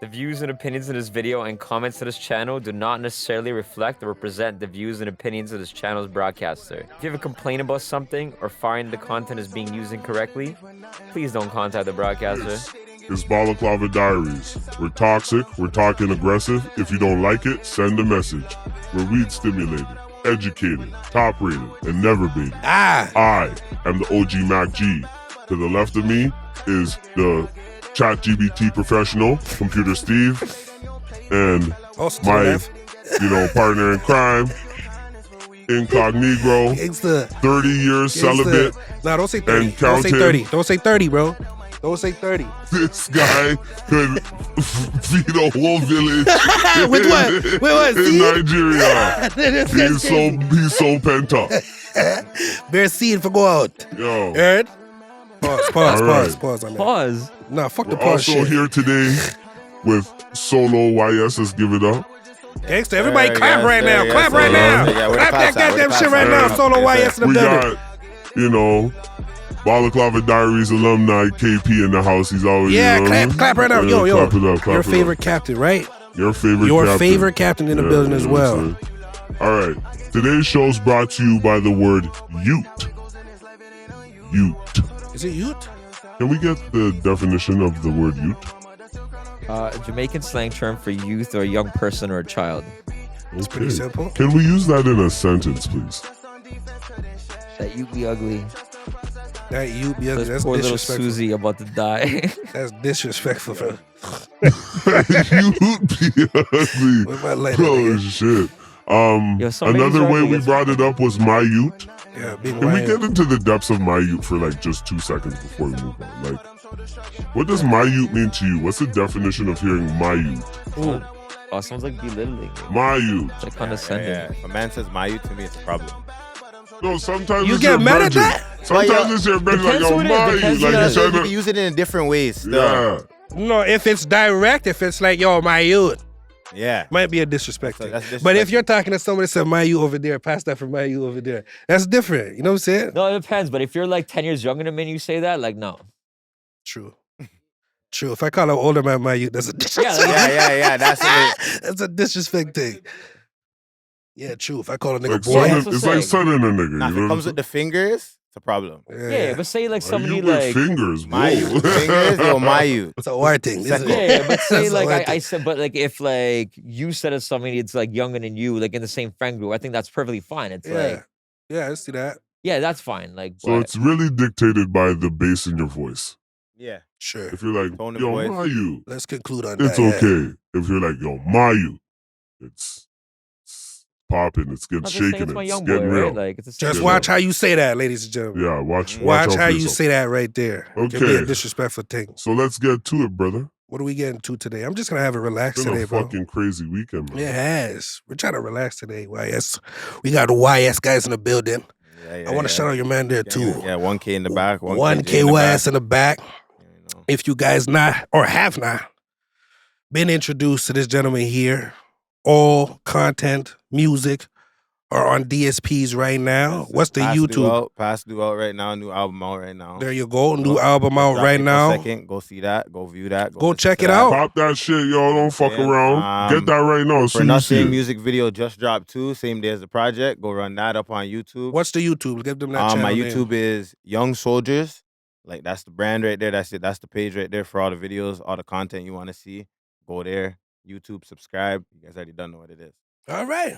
The views and opinions in this video and comments to this channel do not necessarily reflect or represent the views and opinions of this channel's broadcaster. If you have a complaint about something or find the content is being used incorrectly, please don't contact the broadcaster. It's Balaclava Diaries. We're toxic, we're talking aggressive. If you don't like it, send a message. We're weed stimulated, educated, top rated, and never baited. I am the OG Mac G. To the left of me is the ChatGPT professional, Computer Steve, and my, partner in crime, Incognegro, 30 years celibate. Nah, don't say 30. And Don't say counting. 30. Don't say 30, bro. Don't say 30. This guy could feed a whole village With what? With what? in Seed? Nigeria. He's so pent up. Bear seed for go out. Yo, Heard? Pause All right. on that. Pause. Nah, fuck the we're pause also shit. here today with Solo YS. Let's give it up. Gangsta, everybody Yeah, clap yeah, right yeah, now. yeah, Clap yeah, right yeah, now. yeah, where the Clap that claps at? Where goddamn the shit claps right at? now. Solo YS in the We building. got, Balaclava Diaries alumni KP in the house. He's always Yeah, clap right now. Yo. Clap it up. Clap Your it favorite up. captain, right? Your favorite Your captain. favorite captain in the building as you know what I'm well. saying? All right. Today's show is brought to you by the word Ute. Ute. Is it Ute? Can we get the definition of the word Ute? A Jamaican slang term for youth or a young person or a child. It's pretty simple. Can we use that in a sentence, please? That you be ugly. That Ute be ugly. This That's poor little disrespectful. Susie about to die. That's disrespectful, bro. Ute be ugly. With my lighter, Oh nigga. shit. Yo, some ladies Another are way ugly, we it's brought it up was my Ute. Yeah, big Can we white. get into the depths of my Ute for like just 2 seconds before we move on? Like, what does my Ute mean to you? What's the definition of hearing my Ute? Ooh. Oh, sounds like belittling. My Ute. It's like condescending. Yeah. If a man says Mayu, to me, it's a problem. No, sometimes You it's get your mad at brethren. that? Sometimes Well, it's your brethren, like, depends yo, who it is, my depends Ute. who Like, it you're is. You trying can to... use it in different ways still. Yeah. No, if it's direct, if it's like, yo, my Ute, Yeah. might be a disrespect So thing. that's But if disrespectful. you're talking to somebody that said my Ute over there, pass that for my Ute over there, that's different. You know what I'm saying? No, it depends. But if you're like 10 years younger than me and you say that, like, no. True. True. If I call an older man my Ute, that's a disrespect. Yeah. That's it. That's a disrespect thing. Yeah, true. If I call a nigga Like boy, son, that's what it's I'm like saying. son and a nigga. Now, You if know it what comes I'm with the fingers, it's a problem. Yeah, but say like saying? somebody You with like. fingers, Mayu. whoa. Fingers, yo, Mayu. it's a wire thing. Isn't it? Yeah, but say That's like what I I think. said, but like if like you said of somebody it's like younger than you, like in the same friend group, I think that's perfectly fine. It's Yeah. like, Yeah, I see that. yeah, that's fine. Like, So but it's really dictated by the bass in your voice. Yeah. Sure. If you're like, Tone of yo, voice. Mayu, Let's conclude on it's that. yeah. okay. If you're like, yo, Mayu, it's popping, it's getting I'm just saying shaking, it's my it's young boy, getting real. right? Like it's the same Just thing. watch how you say that, ladies and gentlemen. Yeah, watch Watch out how for you yourself. say that right there. It can be Okay. a disrespectful thing. So let's get to it, brother. What are we getting to today? I'm just gonna have a relax It's been today, a bro. fucking crazy weekend, man. It has. We're trying to relax today, YS. We got the YS guys in the building. Yeah, I want to shout out your man there too. Yeah, 1K in the back. 1K in the YS back. in the back. You know. If you guys not or have not been introduced to this gentleman here, all content, music are on DSPs right now. Yes, What's the Pass YouTube? Pass due out right now. New album out right now. There you go. New Look, album out Drop right April now. 2nd. Go see that. Go view that. Go listen check to it that. out. Pop that shit, y'all. Don't fuck Yeah, around. Get that right now. For So you see Nothing it. music video just dropped too. Same day as the project. Go run that up on YouTube. What's the YouTube? Give them that channel My name. YouTube is Young Soldiers. Like that's the brand right there. That's it. That's the page right there for all the videos, all the content you want to see. Go there. YouTube, subscribe. You guys already done know what it is. All right.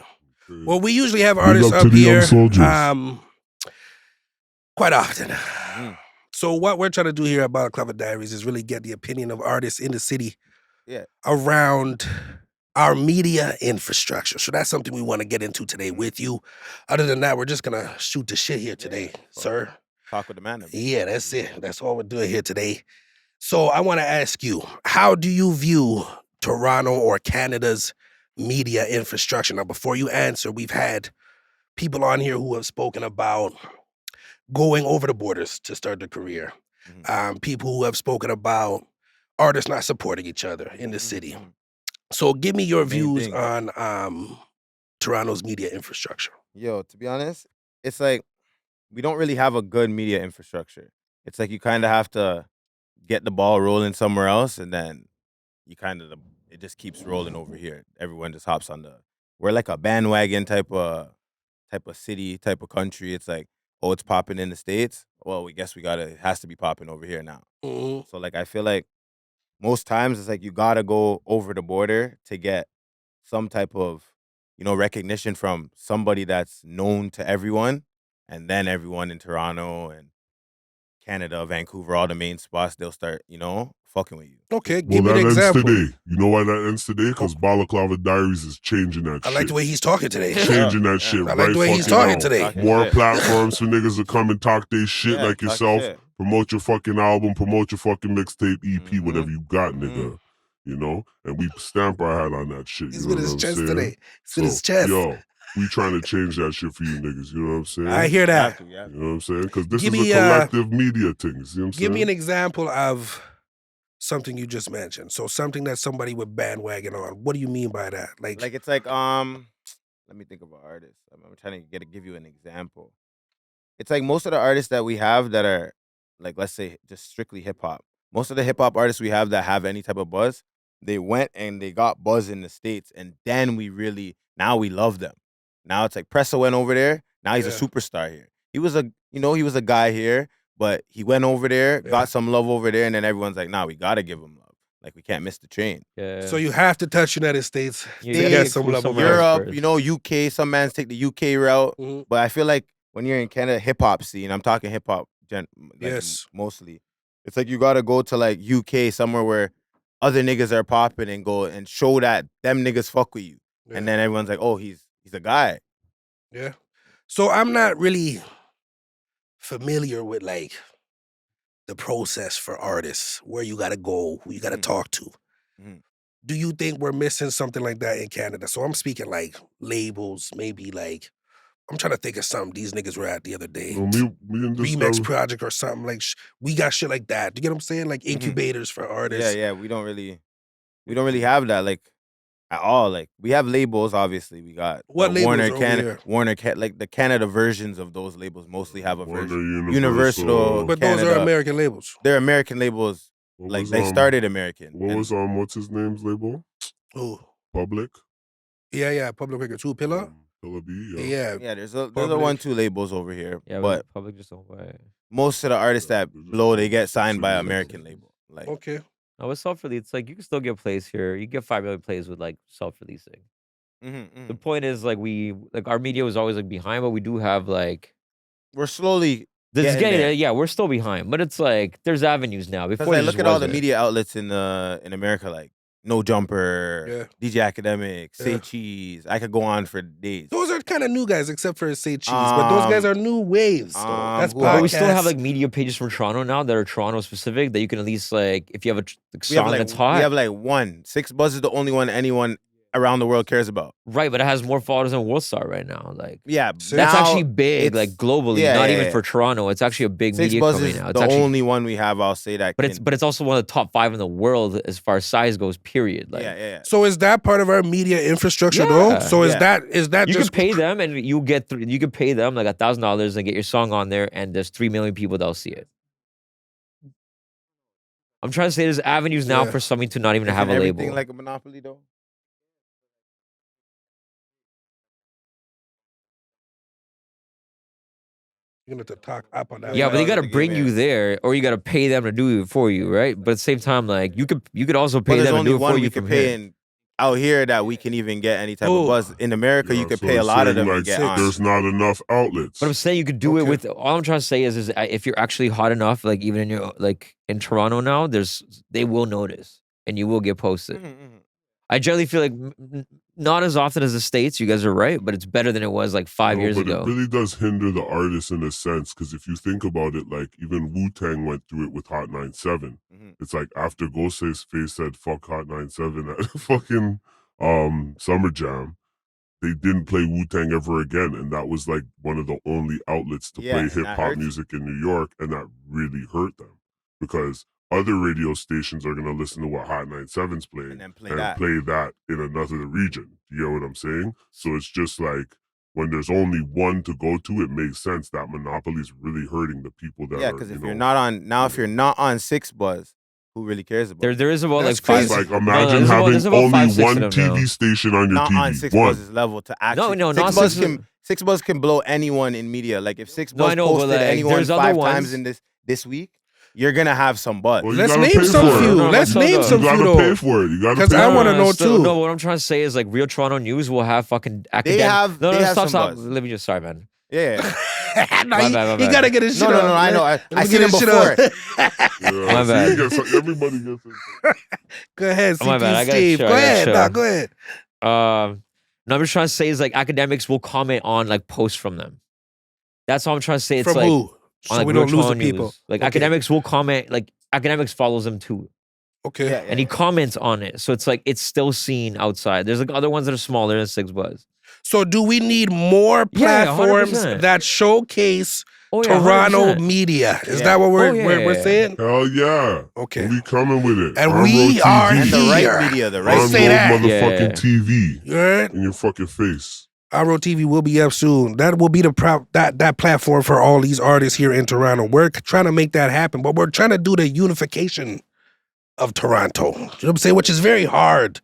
Well, we usually have Big artists up to up the young here soldiers. quite often. Mm. So what we're trying to do here at Balaclava Diaries is really get the opinion of artists in the city Yeah. around our media infrastructure. So that's something we want to get into today with you. Other than that, we're just going to shoot the shit here today, sir. Talk with the man. Yeah, that's it. That's all we're doing here today. So I want to ask you, how do you view Toronto or Canada's media infrastructure? Now, before you answer, we've had people on here who have spoken about going over the borders to start their career. People who have spoken about artists not supporting each other in the city. So give me your Main views thing. on Toronto's media infrastructure. Yo, to be honest, it's like we don't really have a good media infrastructure. It's like you kind of have to get the ball rolling somewhere else, and then you it just keeps rolling over here. Everyone just hops on we're like a bandwagon type of city, type of country. It's like, oh, it's popping in the States. Well, we guess it has to be popping over here now. Mhm. So like I feel like most times it's like you gotta go over the border to get some type of, recognition from somebody that's known to everyone, and then everyone in Toronto and Canada, Vancouver, all the main spots, they'll start, fucking with you. Okay, Well, give me an that ends example. today. You know why that ends today? Because Balaclava Diaries is changing that I shit. like the way he's talking today. Changing that shit I right like the way he's fucking talking now. today. Talking More shit. platforms for niggas to come and talk their shit Yeah, like talk yourself. shit. Promote your fucking album, promote your fucking mixtape, EP, whatever you got, Mhm. nigga. You know? And we stamp our hat on that shit. He's You know with what his I'm chest saying? today. He's So, with his chest. yo, we trying to change that shit for you niggas. You know what I'm saying? I hear You that. have to, You know what I'm saying? Because this Give is me, a collective media thing. You see what I'm saying? Give me an example of something you just mentioned. So something that somebody would bandwagon on. What do you mean by that? Like Like it's like let me think of an artist. I'm trying to give you an example. It's like most of the artists that we have that are like, let's say, just strictly hip hop. Most of the hip hop artists we have that have any type of buzz, they went and they got buzz in the States, and then now we love them. Now it's like Pressa went over there. Now he's a Yeah. superstar here. He was a guy here, but he went over there, Yeah. got some love over there, and then everyone's like, nah, we gotta give him love. Like we can't miss the train. Yeah. so you have to touch United States You to gotta get get some cool love somewhere over else Europe, first. UK. Some mans take the UK route, Mhm. but I feel like when you're in Canada, hip hop scene, I'm talking hip hop, Yes. mostly. It's like you gotta go to like UK, somewhere where other niggas are popping, and go and show that them niggas fuck with you, Yeah. and then everyone's like, oh, he's a guy. Yeah. So I'm not really familiar with like the process for artists, where you gotta go, who you gotta Mhm. talk to. Mhm. Do you think we're missing something like that in Canada? So I'm speaking like labels, maybe like I'm trying to think of something these niggas were at the other day. You know, me and this Remix guy, project or something like we got shit like that. Do you get what I'm saying? Like Mhm. incubators for artists. Yeah, we don't really have that like at all. Like we have labels, obviously. We got What the labels over here? Like the Canada versions of those labels mostly have a Warner, version. Universal. But those are Canada. American labels. They're American labels. What Like was, they started American. What and was what's his name's label? Oh, Public. yeah. Public Record 2 Pillar. Pillar B. Yeah. Yeah. yeah, there's a Public. 1-2 labels over here. Yeah, but public just don't buy it. most of the artists that They're just blow, they like get signed by an 6 or American 8. label. Like Okay. No, with self-release, it's like you can still get plays here. You get 5 million plays with like self-releasing. The point is like our media was always like behind, but we do have like we're slowly this getting there. yeah, we're still behind, but it's like there's avenues now. Because Before I there look just at all the wasn't. media outlets in America, like No Jumper, Yeah. DJ Academic, Say Yeah. Cheese. I could go on for days. Those are kind of new guys, except for Say Cheese. But those guys are new waves, though. That's who else? But we still have podcasts. like media pages from Toronto now that are Toronto specific that you can at least like if you have a We have song like that's hot. we have like one. 6 Buzz is the only one anyone around the world cares about. Right, but it has more followers than Worldstar right now. Like Yeah, So that's now actually big, like it's- globally, yeah, not yeah, even yeah. for Toronto. It's actually a big 6 media Buzz company is now. It's the actually, only one we have. I'll say that. but it's also one of the top 5 in the world as far as size goes. Period. Like yeah. So is that part of our media infrastructure, though? Yeah, So is yeah. that you just can pay them, and you get you can pay them like $1,000 and get your song on there, and there's 3 million people that'll see it. I'm trying to say there's avenues now Yeah. for something to not even Isn't have a everything label. like a monopoly though? you're gonna have to talk up on that? Yeah, Yeah, but they that got to was the bring game, you yeah. there, or you got to pay them to do it for you, right? But at the same time, like you could also pay But there's them to only do it one for we you can from pay here. in out here that we can even get any type Oh. of buzz. In America, you could so pay a it's lot of saying, them like, and get six. on. There's not enough outlets. But I'm saying you could do it Okay. with. All I'm trying to say is if you're actually hot enough, like even in your like in Toronto now, they will notice and you will get posted. I generally feel like not as often as the States. You guys are right, but it's better than it was like 5 years but ago. it really does hinder the artist in a sense, because if you think about it, like even Wu-Tang went through it with Hot 97. It's like after Ghostface said fuck Hot 97 at fucking Summer Jam, they didn't play Wu-Tang ever again, and that was like one of the only outlets to Yeah, play and that hip-hop hurts. music in New York, and that really hurt them because other radio stations are gonna listen to what Hot 97's playing And then play that. play that in another region. You get what I'm saying? So it's just like when there's only one to go to, it makes sense that monopoly is really hurting the people that Yeah, are. because if you you're know, not on if you're not on 6 Buzz, who really cares about There is about That's like five. crazy. Like imagine there's having about only 5, 6 one of them now. TV station on your not on TV. Six One. Buzz's level to actually. No, Six not Buzz Six- can Six Buzz can blow anyone in media. Like if Six No, I Buzz know, but, posted like, anyone there's other 5 ones- times in this week, you're gonna have some buzz. Well, you Let's gotta name pay some for it. few. No, Let's but name you You some few gotta though. pay for it. You gotta 'Cause pay I for wanna it. know still- too. No, what I'm trying to say is like Real Toronto News will have fucking academic. have- no, they have stop, some stop. buzz. Let me just sorry, man. Yeah. No, My he, bad, my he bad. gotta get his shit No, off. I know. man. I Let me seen get him his shit before. off. Yeah, My see, bad. you get everybody gets it. Go ahead, Oh, my CP bad. I gotta Steve. chill, Go I gotta ahead. chill. Nah, go ahead. No, I'm just trying to say is like academics will comment on like posts from them. That's all I'm trying to say. It's From like who? on, So like, we Real don't lose the Toronto News. people. Like Okay. academics will comment. Like academics follows them too, Okay. Yeah, and he comments on it. So it's like it's still seen outside. There's like other ones that are smaller than Six Buzz. So do we need more Yeah, platforms 100%. that showcase Oh yeah, Toronto 100%. media? Is Yeah. that what we're Oh, yeah, we're yeah. saying? Hell yeah. Okay. We coming with it. And On we road are TV. And the here. right media, the Let's right On say road that. motherfucking Yeah. TV You heard? in your fucking face. Our TV will be up soon. That will be the that platform for all these artists here in Toronto. We're trying to make that happen, but we're trying to do the unification of Toronto. You know what I'm saying? Which is very hard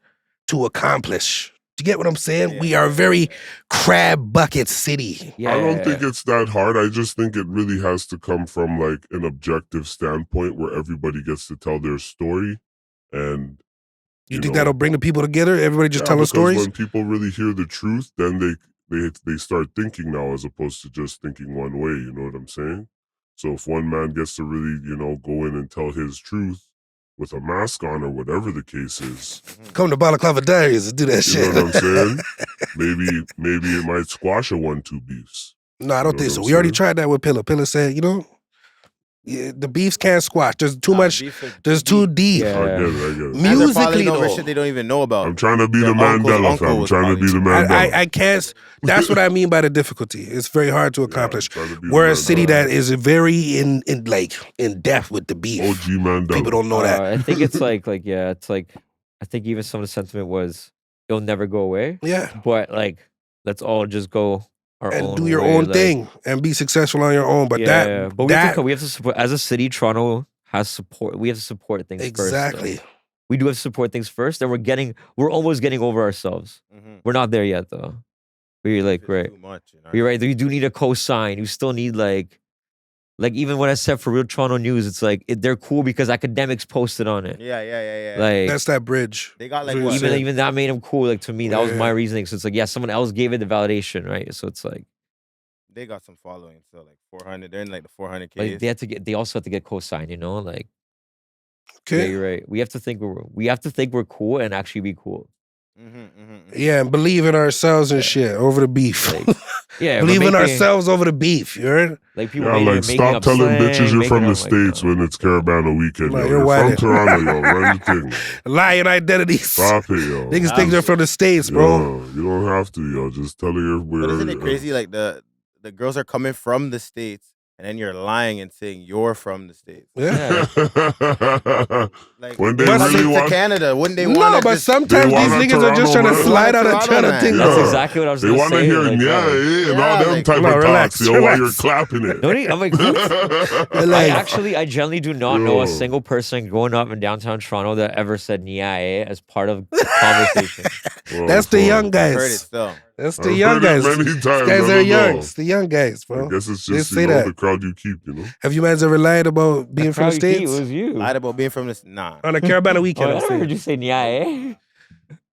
to accomplish. Do you get what I'm saying? Yeah. We are a very crab bucket city. Yeah, I don't yeah, think yeah. it's that hard. I just think it really has to come from like an objective standpoint where everybody gets to tell their story. And You think that'll bring the people together? Everybody just telling because stories? when people really hear the truth, then they start thinking now as opposed to just thinking one way. You know what I'm saying? So if one man gets to really, go in and tell his truth with a mask on or whatever the case is, Come to Balaclava Diaries and do that you shit. know what I'm saying? Maybe it might squash a 1-2 beefs. No, I don't You know think what so. I'm We already saying? tried that with Pillar. Pillar said, yeah, the beefs can't squash. There's too much. There's too deep. Yeah. I get it. And they're Musically, falling over though. shit they don't even know about. I'm trying to be Their the uncle's Mandela, uncle fam. I'm was trying to be the probably- Mandela. I can't. That's what I mean by the difficulty. It's very hard to accomplish. trying to be the We're a Mandela. city that is very in depth with the beef. OG Mandela. People don't know that. I think it's like yeah, it's like I think even some of the sentiment was it'll never go away. Yeah. But like let's all just go our And own do your way, own like, thing and be successful on your own. But yeah, but that we have to support as a city. Toronto has support. We have to support things exactly. first. Though. We do have to support things first, and we're almost getting over ourselves. Mhm. We're not there yet, though. We're like It's right. too much, you know? You're right. You do need a cosign. You still need like even what I said for Real Toronto News, it's like they're cool because academics posted on it. Yeah. Like That's that bridge. They got like That's what what? you said. even that made them cool. Like to me, that was Yeah. my reasoning. So it's like, yeah, someone else gave it the validation, right? So it's like They got some following, so like 400. They're in like the 400K. they also have to get co-signed, like yeah, Okay. you're right. We have to think we're cool and actually be cool. Yeah, and believe in ourselves and shit over the beef. Like, yeah, believe we're in making- ourselves over the beef. You heard? Like people Yeah, making, like making stop up telling slang, bitches you're making from the up, States when it's Caravana weekend. Like, yo. you're You're whining. from Toronto, yo. Run the thing. Lying identities. Stop it, yo. Niggas think they're from the States, bro. Yo, you don't have to, yo. Just tell her where. But isn't it crazy? Like the girls are coming from the States, and then you're lying and saying you're from the States. Yeah. Like When they they're really coming want- to Canada, wouldn't they No, want but just, sometimes they these want a niggas are just trying to Toronto slide out man. of Toronto Toronto thing. man. That's Yeah. exactly what I was They gonna want to say. hear, like, and all them like- type No, of relax, talks, yo, while you're relax. clapping it. I'm like, who? Like- I generally do not know a Yo. single person growing up in downtown Toronto that ever said "yeah" as part of conversation. Well, That's the fuck. young I've heard it guys. still. That's I've the young heard it guys. many These times. guys I are don't young. know. It's the young guys, I bro. guess it's They just say that. the crowd you keep, Have you guys ever lied about being from the Crowd you keep, States? It was you. Lied about being from this. Nah. On a Caravana Oh, weekend, I I'm never saying. heard you say "yeah."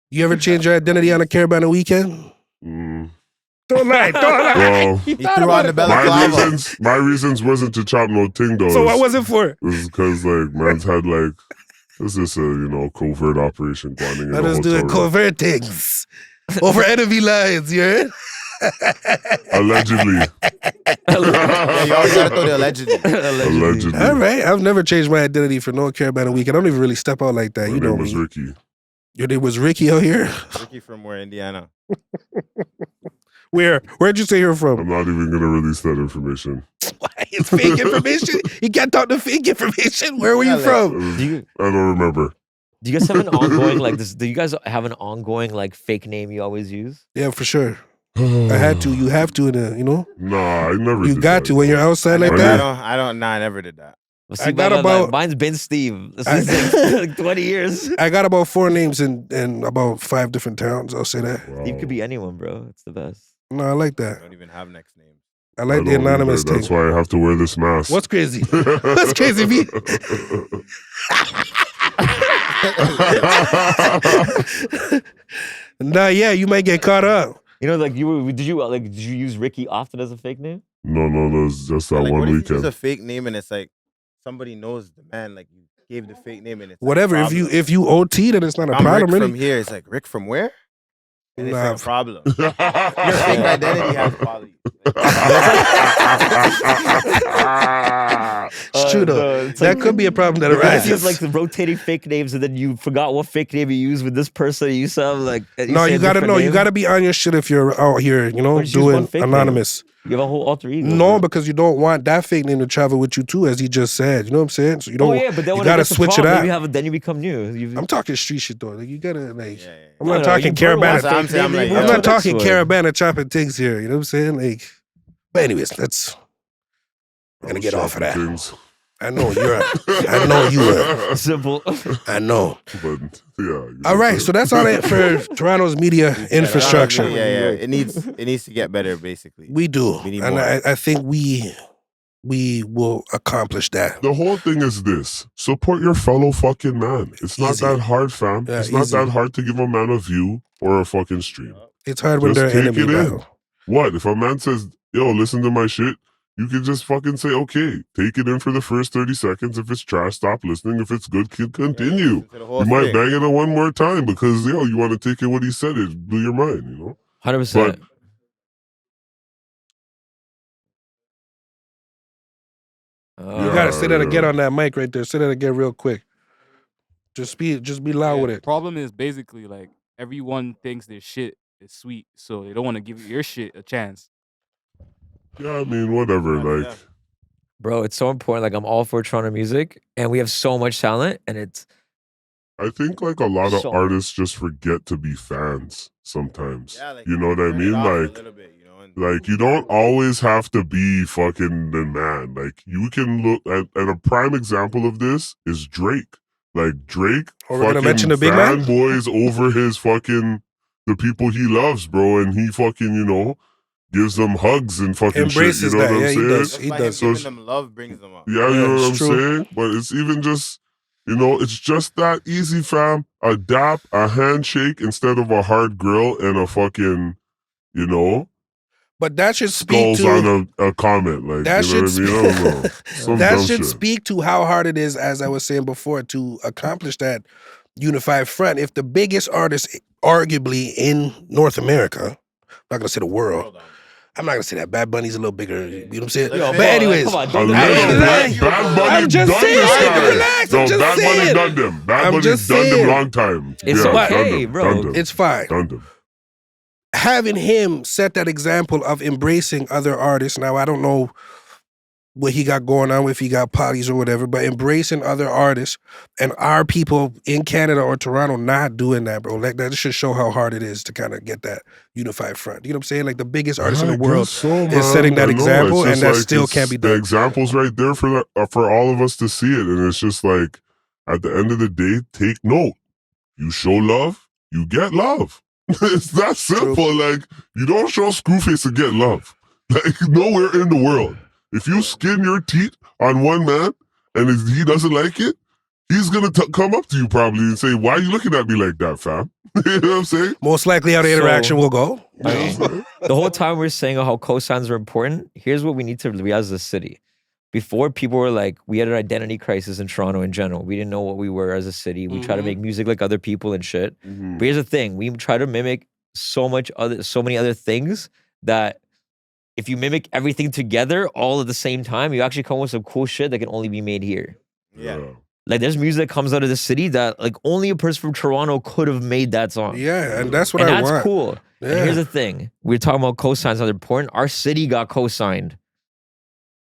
You ever change your identity on a Caravana weekend? Mm. Don't lie. Don't lie. Well, You He thought threw about on the it. balaclava. my reasons wasn't to chop no ting though. So what was it for? It was because like man's had like this is a covert operation going in Let a us do hotel it room. covert things. Over enemy lines, you heard? Allegedly. Yeah, you always gotta throw the allegedly. Allegedly. All right. I've never changed my identity for no Caravana weekend. I don't even really step out like that. My You know name was me. Ricky. Your name was Ricky out here? Ricky from where? Indiana. Where? Where'd you say you're I'm from? not even gonna release that information. It's fake information. You can't talk to fake information. Where were Yeah, you like- from? Do you I don't remember. do you guys have an ongoing like this? Do you guys have an ongoing like fake name you always use? Yeah, for sure. I had to. You have to, Nah, I never You did got that. to when you're outside like I that. I don't. Nah, I never did that. See, I got my- about- mine's been Steve. This I- is like 20 years. I got about 4 names in about 5 different towns. I'll say that. Wow. Steve could be anyone, bro. It's the best. No, I like I that. don't even have next names. I like I the don't either. anonymous thing. That's why I have to wear this mask. What's crazy? What's crazy, V? Nah, yeah, you might get caught up. You know, like did you use Ricky often as a fake name? No, it's just that Like, one what if you use weekend. a fake name and it's like somebody knows the man, like you gave the fake name and it's like, Whatever. a If you OT, then it's not a I'm problem, Rick really. from here. It's like Rick from where? And it's Nah. like a problem. Your fake identity has quality. It's true though. It's That like- could be a problem that It's arises. just like the rotating fake names, and then you forgot what fake name you used with this person. And you sound like No, say you a gotta different know. You name. gotta be on your shit if you're out here, you know, Why don't you use one doing fake name? anonymous. You have a whole alter ego. No, bro. because you don't want that fake name to travel with you too, as he just said. You know what I'm saying? So you don't. Oh yeah, but then you when gotta it gets to switch it prom, up. then you become new. I'm talking street shit though. Like you gotta like. Yeah. I'm No, not no, talking you burn one caravana. That's what I'm fake saying. I'm name, like, you I'm move not to the next talking one. caravana chopping things here. You know what I'm saying? Like, but anyways, that's. I'm gonna get off of that. Things. I know you're. I know you are. Simple. I know. But yeah. All right, so that's all it for Toronto's media infrastructure. Yeah. It needs to get better, basically. We do, We need and more. I think we will accomplish that. The whole thing is this: support your fellow fucking man. It's not Easy. that hard, fam. Yeah, it's not easy. that hard to give a man a view or a fucking stream. It's hard when Just they're take enemy it in. battle. What if a man says, "Yo, listen to my shit"? You can just fucking say, "Okay, take it in for the first 30 seconds. If it's trash, stop listening. If it's good, continue." Listen to the whole You might thing. bang it on one more time because you want to take it what he said. It blew your mind, 100%. You Yeah. gotta say that again on that mic right there. Say that again real quick. Just be loud with The it. problem is basically like everyone thinks their shit is sweet, so they don't want to give your shit a chance. Yeah, I mean, whatever. Like, Bro, it's so important. Like I'm all for Toronto music, and we have so much talent, and it's I think like a lot of So- artists just forget to be fans sometimes. Yeah, like, You know what I turn it mean? off a Like, little bit, you know, and- Like, you don't always have to be fucking the man. Like, you can look at, and a prime example of this is Drake. Like, Drake Oh, we're gonna fucking mention the big man? fanboys over his fucking, the people he loves, bro. And he fucking, gives them hugs and fucking Embraces shit. You know that. what I'm Yeah, he saying? does. Just He by does. him giving So- them love brings them up. Yeah, you know what I'm it's true. saying? But it's even just, it's just that easy, fam. A dap, a handshake instead of a hard grill and a fucking, But that should speak skulls to on a comment. Like, that you know should what I mean? I don't know. Some that dumb should shit. speak to how hard it is, as I was saying before, to accomplish that unified front. If the biggest artist, arguably in North America, I'm not gonna say the world. I'm not gonna say that. Bad Bunny's a little bigger. You know what I'm saying? Yo, But bro, anyways, come on, A don't little I ain't bit. lying. Bad Bunny I'm just done saying, this hey, guy. relax, No, I'm just Bad Bunny saying. done them. Bad I'm Bunny just done them saying. long time. It's done okay, them, bro. Done them. it's fine. Done them. Having him set that example of embracing other artists. Now, I don't know what he got going on, if he got potties or whatever, but embracing other artists and our people in Canada or Toronto not doing that, bro. Like, that should show how hard it is to kind of get that unified front. You know what I'm saying? Like, the biggest artist in I the world guess so, is man. setting that I know. example, It's and just that like, still it's- can't be The done. example's right there for all of us to see it, and it's just like, at the end of the day, take note. You show love, you get love. It's that simple. Like, you don't show screwface to get love. Like, nowhere in the world. If you skin your teeth on one man and he doesn't like it, he's gonna come up to you probably and say, "Why are you looking at me like that, fam?" You know what I'm saying? Most likely how the So- interaction will go. The whole time we're saying how cosigns are important, here's what we need to realize as a city. Before, people were like, we had an identity crisis in Toronto in general. We didn't know what we were as a city. We try to Mhm. make music like other people and shit. But here's the thing: we try to mimic so many other things that if you mimic everything together all at the same time, you actually come up with some cool shit that can only be made here. Yeah. Like there's music that comes out of the city that like only a person from Toronto could have made that song. Yeah, and that's what And I that's want. cool. And Yeah. here's the thing: we're talking about cosigns how they're important. Our city got cosigned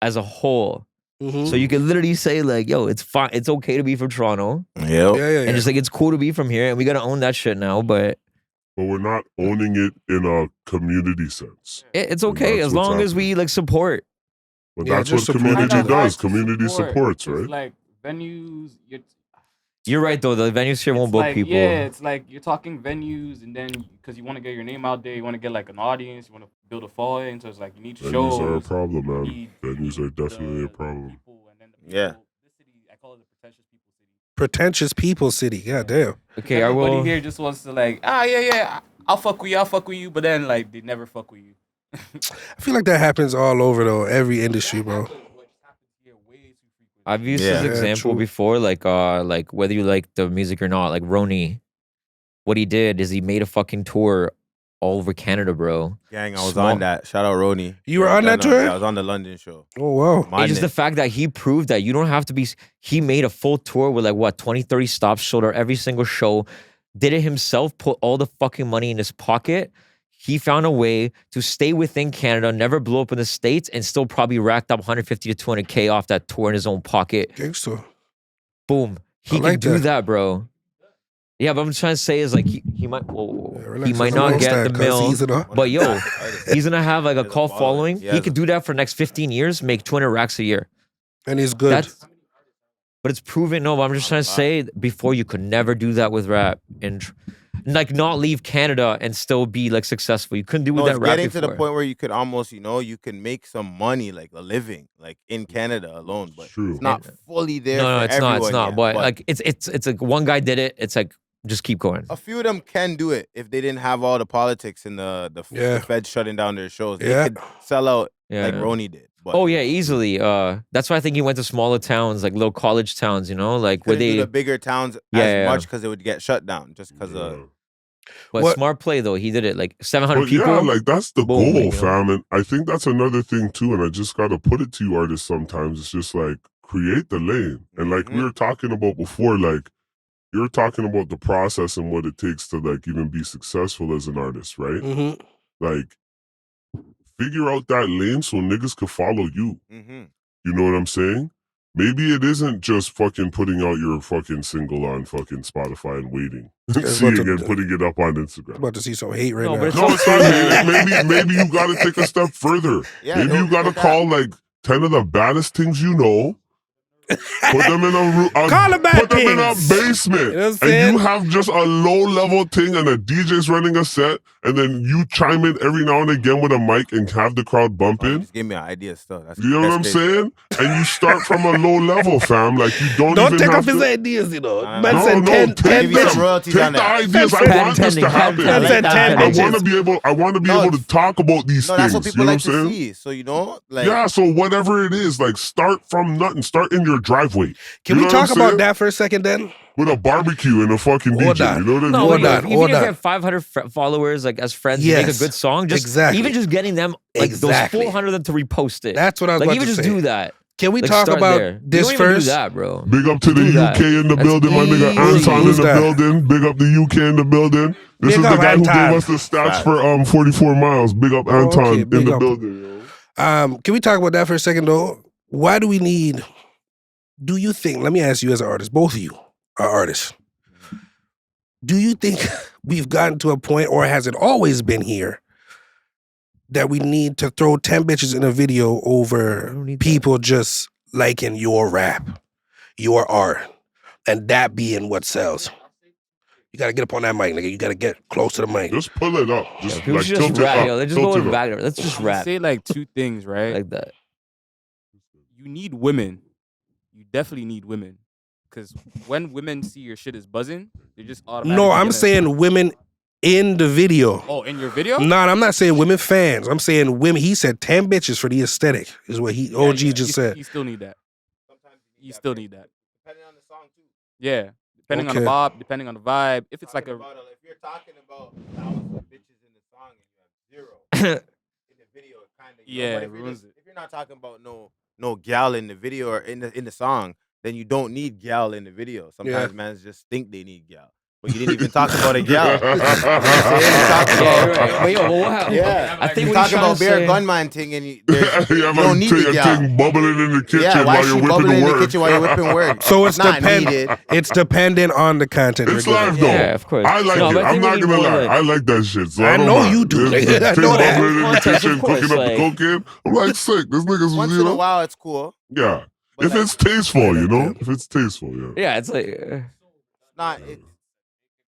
as a whole. Mhm. So you can literally say like, yo, it's fine. It's okay to be from Toronto. Yep. Yeah, yeah, And just like, it's cool to be from here. And we got to own that shit now. But But we're not owning it in a community sense. it's okay That's as what's long as happening. we like support. But Yeah, that's what just support community each other. does. Community supports, It's right? like venues. You're right though. The venues here won't It's book like, people. yeah, it's like you're talking venues, and then because you want to get your name out there, you want to get like an audience, you want to build a following. So it's like you need Venues are a shows. problem, You man. need Venues are definitely a the problem. people, and then the people. Yeah. This city, I call it the pretentious people city. Pretentious people city. God damn. Okay, I Everybody will. here just wants to like, yeah, I'll fuck with you, but then like they never fuck with you. I feel like that happens all over though, every industry, bro. I've used Yeah. this Yeah, example true. before, like whether you like the music or not, like Roni. What he did is he made a fucking tour all over Canada, bro. Gang, I was Small- on that. Shout out Roni. You were on that tour? Yeah, I was on the London show. Oh wow. It's just the fact that he proved that you don't have to be. He made a full tour with like what 20, 30 stops, sold out every single show, did it himself, put all the fucking money in his pocket. He found a way to stay within Canada, never blow up in the States, and still probably racked up 150 to 200K off that tour in his own pocket. Gangster. Boom. He I can like do that. that, bro. Yeah, but I'm trying to say is like he might Yeah, relax he on might the not low get side, the cuz mill, he's in a- but yo, he's gonna have like a There's a cult following. following. He He has could a- do that for the next 15 years, make 200 racks a year. and he's good. That's, but it's proven. No, but I'm just trying to say before you could never do that with rap and like not leave Canada and still be like successful. You couldn't do No, with it's that rap getting to the before. point where you could almost, you can make some money, like a living, like in Canada alone. But True. it's not fully there. No, for it's not. It's everyone not. yet. But like it's like one guy did it. It's like just keep going. a few of them can do it if they didn't have all the politics and Yeah. the Fed shutting down their shows. They Yeah. could sell out Yeah. like Roni did. But Oh yeah, easily. That's why I think he went to smaller towns, like little college towns. You know, like where couldn't do they. the bigger towns Yeah, as yeah. much because it would get shut down just because Yeah. of. But What- smart play though. He did it like 700 But people. yeah, like that's the Boom, goal, you know? fam. And I think that's another thing too. And I just gotta put it to you, artists. Sometimes it's just like create the lane. And like we were talking about before, like you're talking about the process and what it takes to like even be successful as an artist, right? Mm-hmm. Like figure out that lane so niggas could follow you. Mm-hmm. You know what I'm saying? Maybe it isn't just fucking putting out your fucking single on fucking Spotify and waiting, guy's seeing about to- and putting it up on Instagram. About to see some hate right No, now. but it's No, it's not. Maybe you got to take a step further. Yeah, Maybe you got to call like 10 of the baddest things you know. Put them in Call them bad put them in a things. basement, You know what I'm and saying? you have just a low level thing, and a DJ's running a set, and then you chime in every now and again with a mic and have the crowd bump Oh, you in. just gave me an idea still. That's You know what I'm that's crazy. saying? And you start from a low level, fam. Like you don't Don't even take have off his to. ideas, you know. Nah, Man nah. said 10 take Give you some them. royalties Take on the that. ideas. I Patent want this to pending, happen. patent pending, patent I pending. want to be able. I want to be No, able to talk about these No, things. that's what You people know like what I'm to saying? see. So like Yeah, so whatever it is, like start from nothing. Start in your driveway. Can You we know talk what I'm about saying? that for a second then? With a barbecue and a fucking Hold DJ. on. You know what I mean? No, Hold yo, on, even hold if you on. have 500 followers, like as friends, you make a Yes, good song. Just exactly. even just getting them, like Exactly. those 400 of them to repost it. That's what I was like about even to just say. do that. Can we Like, talk start about there. this you don't even first? do that, bro. Big up to the Do that. UK in the That's building, my nigga easy. Anton Who's in the that? building. Big up the UK in the building. This Big is the up guy who Anton. gave us the stats Facts. for 44 miles. Big up Oh, Anton okay, in big the up. building. Yo. Can we talk about that for a second though? Why do we need, do you think, let me ask you as an artist, both of you are artists. Do you think we've gotten to a point, or has it always been here, that we need to throw 10 bitches in a video I over don't need that. people just liking your rap, your art, and that being what sells? You gotta get up on that mic, nigga. You gotta get close to the mic. Just pull it up. Just People like should just tilt it rap. up. Yo, let's just tilt go it up. back. Let's just rap Say like two things, right? like that. You need women. You definitely need women. Because when women see your shit is buzzing, they're just automatically. No, I'm gonna- saying women in the video. Oh, in your video? No, I'm not saying women fans. I'm saying women. He said 10 bitches for the aesthetic, is what he Yeah, OG yeah, just you, said. You still need that. You still need that. depending on the song too. Yeah. Depending on Okay. the bop, depending on the vibe. If it's like a. If you're talking about thousands of bitches in the song and you have zero in the video, it kind of Yeah, But it ruins it. if you're not talking about no gal in the video or in the song, then you don't need gal in the video. Sometimes mans just think they need gal. But you didn't even talk about a gal. You know what I'm saying? Yeah, you're right. But yo, well, what happened? Yeah, I think you what talk you're trying about to bear say. gunman thing, and you Yeah, don't need the gal. thing bubbling in the kitchen Yeah, why while is you're she whipping bubbling in the work. kitchen while you're whipping work? So it's not needed. It's dependent on the content. It's you're live giving. though. Yeah, of course. I like No, it. but I I'm think we not need gonna more, lie. like- I like that shit. So I I don't know mind. you do. There's I the know thing that. bubbling in the Context, of kitchen, course, cooking up like- the cocaine. I'm like sick. This nigga's Once in a while, it's cool. Yeah. But If like, it's tasteful, I like you know? that. If it's tasteful, yeah. Yeah, it's like. not.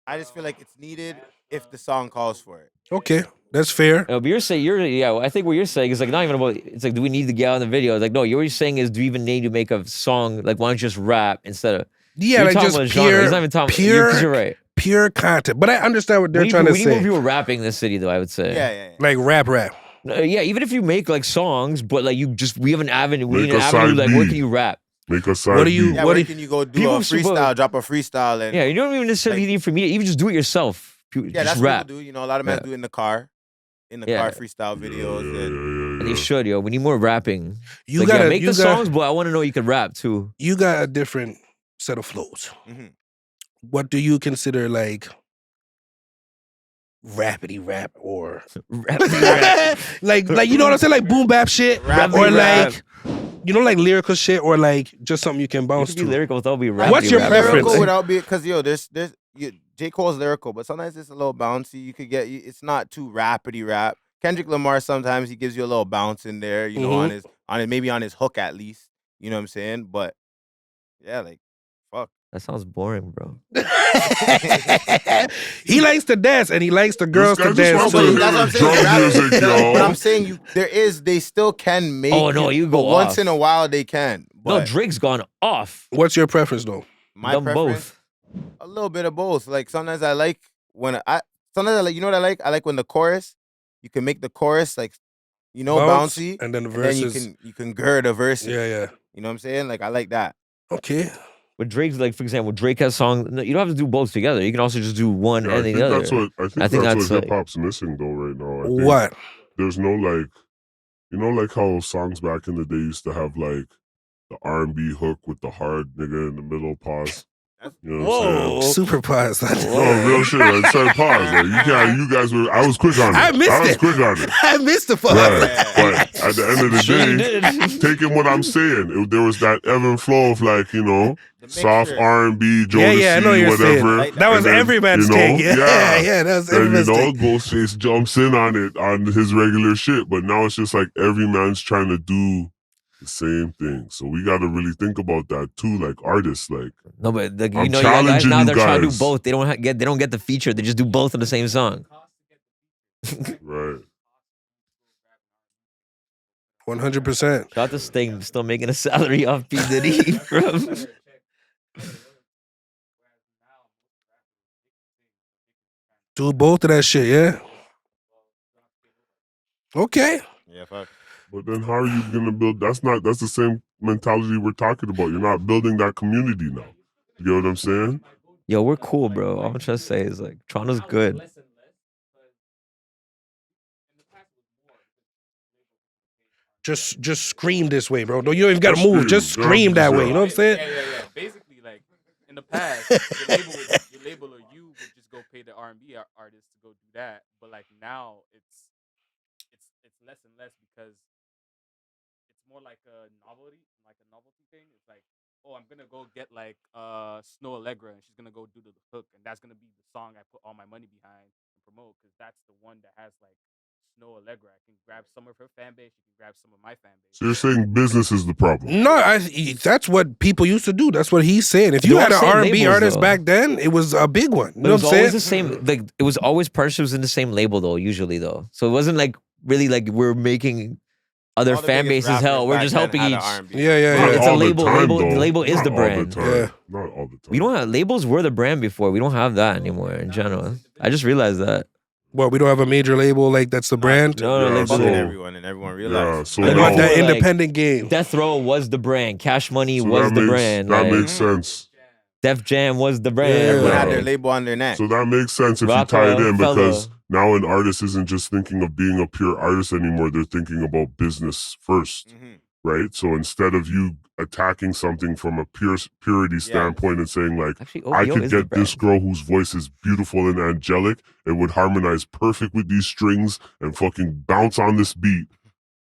I just feel like it's needed if the song calls for it. Okay, that's fair. No, but you're saying I think what you're saying is like not even about. It's like, do we need the gal in the video? It's like, no, you're saying is, do you even need to make a song? Like, why don't you just rap instead of? Yeah, You're like talking just about genre. pure, He's not even talking. pure, Because you're right. pure content. But I understand what they're trying to We need more say. people rapping in this city, though. I would say. Yeah. Like rap. Yeah, even if you make like songs, but like we have an avenue. We Make need an a avenue. side Like, where B. can you rap? Make a side What do you- beat. Yeah, What where do- can you go do people a freestyle? suppose- Drop a freestyle and Yeah, you don't even necessarily like- need for me. Even just do it yourself. yeah, Just that's rap. what people do. You know, a lot of men Yeah. do it in the car, Yeah. freestyle videos. And they should, yo. We need more rapping. You Like, gotta make the songs, but I want to know you can rap too. You got a different set of flows. Mhm. What do you consider like rapidy rap or Rap. like you know what I'm saying, like boom bap shit, Rappity or rap. like you know, like lyrical shit, or like just something you can You bounce can be to. lyrical without being rap. What's your preference? Lyrical without being, because there's J. Cole's lyrical, but sometimes it's a little bouncy. You could get it's not too rapidy rap. Kendrick Lamar sometimes he gives you a little bounce in there, you know, Mhm. on his maybe on his hook at least. You know what I'm saying? But yeah, like fuck. That sounds boring, bro. He likes to dance and he likes the girls guy to just dance wants to too. hear That's what I'm saying. drum Rap- music, yo. But I'm saying they still can make. Oh, no, it, you but go once off. in a while they can. No, But Drake's gone off. What's your preference though? my Done preference, both. a little bit of both. Like sometimes I like when sometimes I like, you know what I like? I like when the chorus, you can make the chorus like, you know, Bounce, bouncy, and then the and then verses. you can gird a verse. Yeah. You know what I'm saying? Like I like that. Okay. With Drake's, like, for example, Drake has songs. No, you don't have to do both together. You can also just do one Yeah, I and think the other. that's what that's like- hip hop's missing though right now. I think What? there's no like, you know, like how songs back in the day used to have like the R&B hook with the hard nigga in the middle pause. You know what I'm saying? Whoa. Super pause. No, real shit. I said pause. Like, you guys were. I was quick on it. I missed was it. quick on it. I missed the pause. Right. But at the end of the Sure you day, did. taking what I'm saying, there was that ebb and flow of like, you know, The soft mixture. R&B, Jodeci, Yeah, I know what you're saying. whatever. Like, That was And then, every man's you know, thing. Yeah, that was every And man's you know, thing. Ghostface jumps in on it on his regular shit, but now it's just like every man's trying to do the same thing. So we got to really think about that too, like artists, like No, but like, you I'm know, you got guys challenging now you they're trying to do guys. both. They don't get the feature. They just do both in the same song. right. 100%. Shout out to Sting, still making a salary off P Diddy from. Do both of that shit, yeah? Okay. Yeah, fuck. But then how are you gonna build? That's the same mentality we're talking about. You're not building that community now. You get what I'm saying? Yo, we're cool, bro. All I'm trying to say is like Toronto's good. Just scream this way, bro. No, you don't even got to Just move. Just scream. scream that Yeah. way. You know what I'm saying? Yeah. Basically, like in the past, your label or you would just go pay the R&B artist to go do that. But like now, it's less and less because it's more like a novelty thing. It's like, oh, I'm gonna go get like Snow Allegra, and she's gonna go do the hook, and that's gonna be the song I put all my money behind and promote because that's the one that has like Snow Allegra. I can grab some of her fan base, you can grab some of my fan base. So you're saying business is the problem? No, that's what people used to do. That's what he's saying. If you They're had all an same R&B labels, artist though. back then, it was a big one. You It know was what I'm always saying? the same. Like it was always partnerships in the same label though. Usually though, so it wasn't like really like we're making other All the fan biggest bases rappers hell. We're back just then helping had each. a R&B. Yeah. It's a all the label. time, Label- though. the label is Not the all brand. time. Yeah. Not all the time. We don't have labels were the brand before. We don't have that anymore in general. I just realized that. Well, we don't have a major label like that's the brand. No, Yeah, like so- Fucking so everyone and everyone Yeah, realized. so Like, We want now, that like, independent game. Death Row was the brand. Cash Money so was that the makes, brand. That Like, makes sense. Def Jam was the brand. Yeah. Everyone had Yeah. their label on their neck. So that makes sense if you tie it in Rockefeller. because now an artist isn't just thinking of being a pure artist anymore. They're thinking about business first. Mhm. right? So instead of you attacking something from a purity standpoint and saying like, Actually, I OVO could is the get this brand. girl whose voice is beautiful and angelic and would harmonize perfect with these strings and fucking bounce on this beat.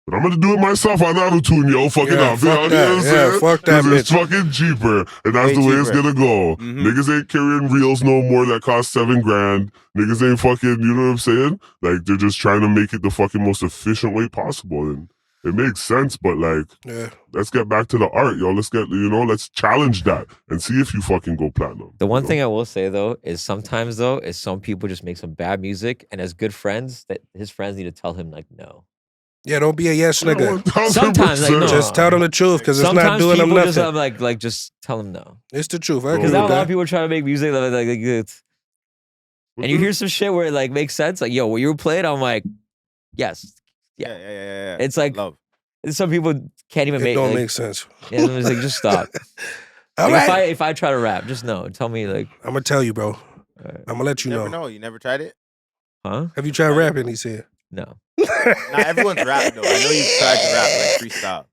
But I'm gonna do it myself on autotune, yo. Fucking Yeah, up. fuck You know that. what I'm Yeah, saying? fuck that Because it's bitch. fucking cheaper. And that's Way the way it's cheaper. gonna go. Mhm. Niggas ain't carrying reels no more that cost $7,000. Niggas ain't fucking, you know what I'm saying? Like, they're just trying to make it the fucking most efficient way possible. And it makes sense, but like, Yeah. let's get back to the art, yo. Let's challenge that and see if you fucking go platinum. The one you know? thing I will say though is sometimes though is some people just make some bad music, and as good friends, that his friends need to tell him like no. Yeah, don't be a yes nigga. 1000%. Sometimes, like, no. Just tell them the truth because it's not Sometimes doing them people just nothing. like just tell him no. It's the truth. I Because agree Because now with a lot that. of people are trying to make music like it's, But and you the- hear some shit where it like makes sense. Like, yo, what you were playing, I'm like, yes. Yeah. It's like love. some people can't even It make. don't like, make sense. Yeah, it's like just stop. All Like, right. if I try to rap, just know. Tell me like, I'm gonna tell you, bro. right. I'm gonna let you never know. You never tried it? huh? Have you tried rapping? He said. No. Not everyone's rap though. I know you've tried to rap like freestyle.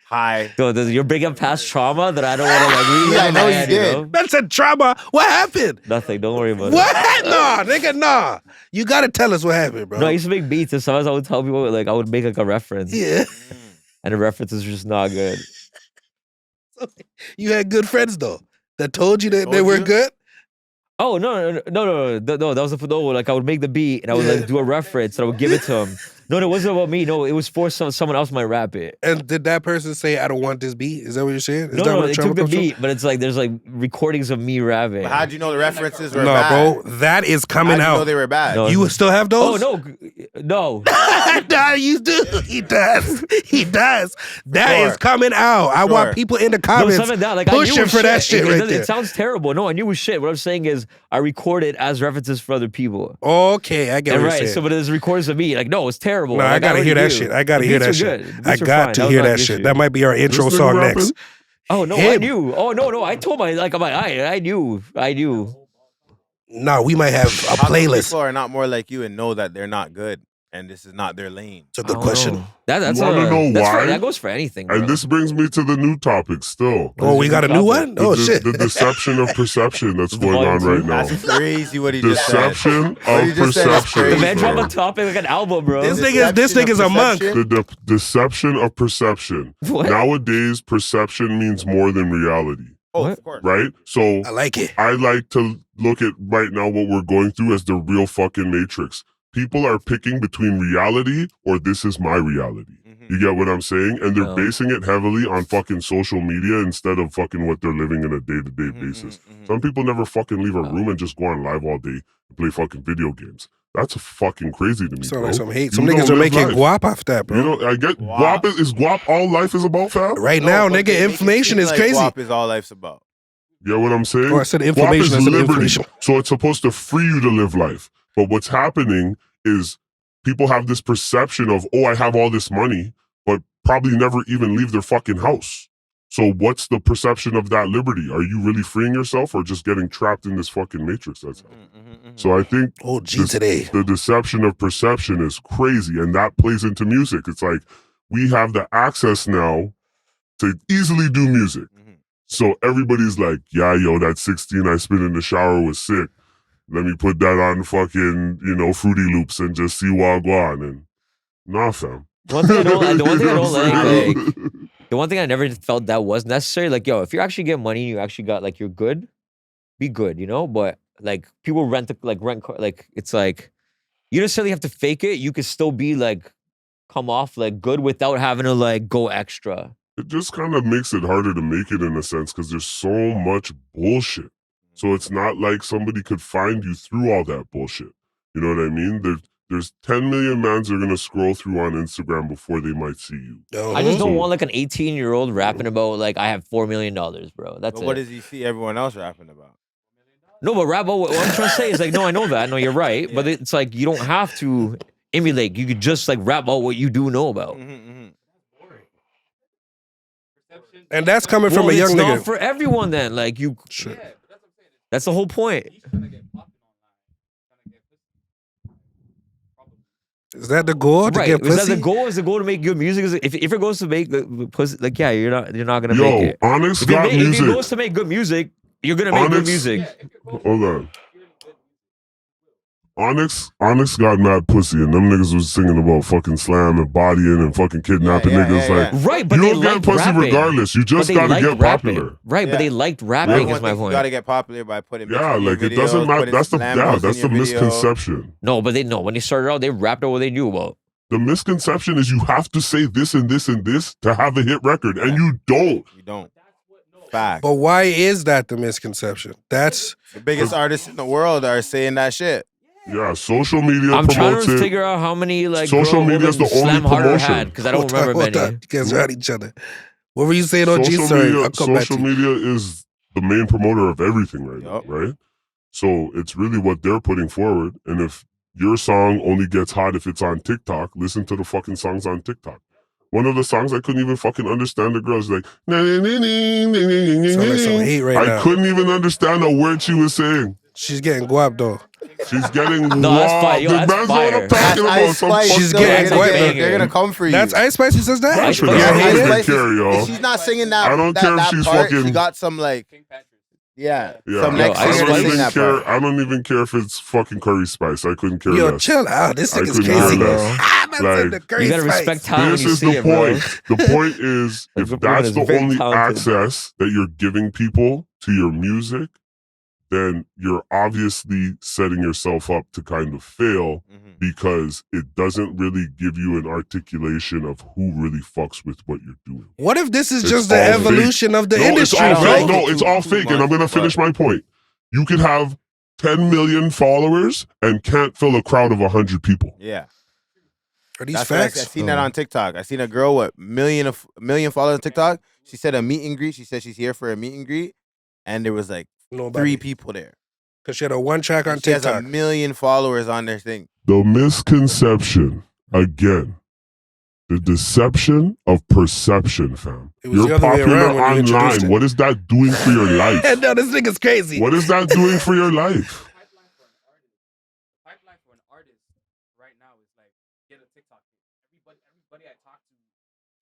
Hi. So you're bringing up past trauma that I don't want to like relive. Yeah, I in my know you head, did. know? That's a trauma. What happened? Nothing. Don't worry about What? Nah, nigga, nah. You gotta tell us what happened, bro. it. No, I used to make beats, and sometimes I would tell people like I would make like a reference, Yeah. and the reference is just not good. You had good friends though that told you that they Told were you? good. Oh no! That was no. Like I would make the beat and I would like do a reference and I would give it to him. No, it wasn't about me. No, it was for someone else might rap it. And did that person say, "I don't want this beat"? Is that what you're saying? Is that No, where they trauma took the comes from? beat, but it's like there's like recordings of me rapping. But how'd you know the references were No, bad? bro, that is coming How'd you know out. they were bad? No. You still have Oh those? no! Nah, you do. He does. He does. That Sure. is coming out. I want Sure. people in the No, comments something that like I knew pushing it was for that shit. shit It right doesn't- there. It sounds terrible. No, I knew it was shit. What I'm saying is I record it as references for other people. Okay, I get And what right, you're so saying. but there's recordings of me. Like, no, it's terrible. No, Like, I gotta already hear that knew. shit. I gotta The hear beats that were shit. good. The I beats were got fine. to was hear not that the shit. issue. That might be our intro This nigga song rapping? next. Oh no, I Him. knew. Oh no, I told my like I'm like I knew. No, we might have a How come playlist. people are not more like you and know that they're not good and this is not their lane? It's a I good don't question. know. That's You wanna know that's why? that goes for anything, bro. And this brings me to the new topic still. Oh, we your got a new new topic? one? Oh, shit. The deception of perception that's The going on volume right two? now. That's crazy what he just said. Deception What he of just said is perception. The crazy. man dropped bro. a topic like an album, bro. This Deception nigga's of a monk. perception? The deception of perception. What? Nowadays, perception means more than reality, Oh, What? of course. right? So I like it. I like to look at right now what we're going through as the real fucking matrix. People are picking between reality or this is my reality. You get what I'm saying? And they're No. basing it heavily on fucking social media instead of fucking what they're living in a day-to-day basis. Some people never fucking leave a room and just go on live all day and play fucking video games. That's fucking crazy to me, Sound bro. like some hate. You Some don't niggas are live making life. guap off that, bro. You know, I get Guap. guap is guap all life is about, fam? Right No, now, but they nigga, make it inflammation seem is like crazy. WAP is all life's about. You get what I'm saying? Oh, I said Guap inflammation. is I said liberty. inflation. So it's supposed to free you to live life. But what's happening is people have this perception of, oh, I have all this money, but probably never even leave their fucking house. So what's the perception of that liberty? Are you really freeing yourself or just getting trapped in this fucking matrix? That's So I think Oh, G today. the deception of perception is crazy, and that plays into music. It's like we have the access now to easily do music. So everybody's like, yeah, yo, that 16 I spit in the shower was sick. Let me put that on fucking, Fruity Loops and just see Wagwan. And nah, fam. One thing I don't, the one thing I You know don't what I'm like, saying? the one thing I never felt that was necessary, like, yo, if you actually get money, you actually got, like, you're good, be good, you know? But, like, people rent car, like, it's like, you don't necessarily have to fake it. You could still be, like, come off, like, good without having to, like, go extra. It just kind of makes it harder to make it in a sense because there's so much bullshit. So it's not like somebody could find you through all that bullshit. You know what I mean? There's 10 million mans that are going to scroll through on Instagram before they might see you. I just don't So- want, like, an 18-year-old rapping about, like, I have $4 million, bro. That's But it. what does he see everyone else rapping about? No, but rap, what I'm trying to say is, like, no, I know that. No, you're right. But it's like, you don't have to emulate. You could just, like, rap about what you do know about. And that's coming from Well, a young it's nigga. not for everyone then. Like, you... That's the whole point. Is that the goal to Right? get Is pussy? that the goal? Is the goal to make good music? If it goes to make pussy, like yeah, you're not gonna Yo, make it. Onyx If got it music. goes to make good music, you're gonna make good music. Hold on. Onyx got mad pussy, and them niggas was singing about fucking slam and bodying and fucking kidnapping niggas. Like, right, but you they don't get liked pussy rapping. regardless. You just gotta get popular. Right, but they liked rapping. Everyone Is my thinks point. You gotta get popular by putting. Yeah, in your like it videos, doesn't matter. putting That's slam the in your video. misconception. No, but when they started out, they rapped about what they knew about. The misconception is you have to say this and this and this to have a hit record, and you don't. You don't. Fact. But why is that the misconception? That's The biggest artists in the world are saying that shit. Yeah, social media I'm trying promotes to it. figure out how many like Social media is the only Slam Harder promotion. had because I don't Hold on, remember hold many. on. You guys are at each other. What were you saying, OG? Social Sorry, media, I'll come back to social you. media is the main promoter of everything right now, right? So it's really what they're putting forward. And if your song only gets hot if it's on TikTok, listen to the fucking songs on TikTok. One of the songs I couldn't even fucking understand. The girl's like, Sound like some hate right now. I couldn't even understand a word she was saying. She's getting guap though. She's getting No, that's fire. Yo, That's that's what I'm fire. talking about. Ice Some Spice. fucking- She's getting They're guap. gonna- They're gonna come for you. That's Ice Spice who says that? Ice For Spice. that, I Ice don't Spice care, yo. If she's not singing that. I don't care if that she's part, fucking- She got some like. Yeah, Some next Ice singer Spice- to sing that part. I don't even care if it's fucking Curry Spice. I couldn't care Yo, less. chill out. This I nigga's couldn't crazy. care less. Man said the Like, Curry You gotta Spice. respect talent when This you is see the it, bro. point. The point is, Like, if the woman that's is the very only talented. access that you're giving people to your music, then you're obviously setting yourself up to kind of fail because it doesn't really give you an articulation of who really fucks with what you're doing. What if this is It's just the all evolution of the No, industry, it's all bro? fake. No, it's all fake. And I'm going to finish my point. You could have 10 million followers and can't fill a crowd of 100 people. Yeah. Are these That's what I facts? seen that on TikTok. I seen a girl with a million followers on TikTok. She said a meet and greet. She said she's here for a meet and greet, and there was like Nobody. 3 people there. Because she had a one track on She has TikTok. 1 million followers on their thing. The misconception, again, the deception of perception, fam. It was the You're other way popular around when you introduced online. it. What is that doing for your life? No, this nigga's crazy. What is that doing for your life? Pipeline for an artist right now is like get a TikTok. Everybody I talk to,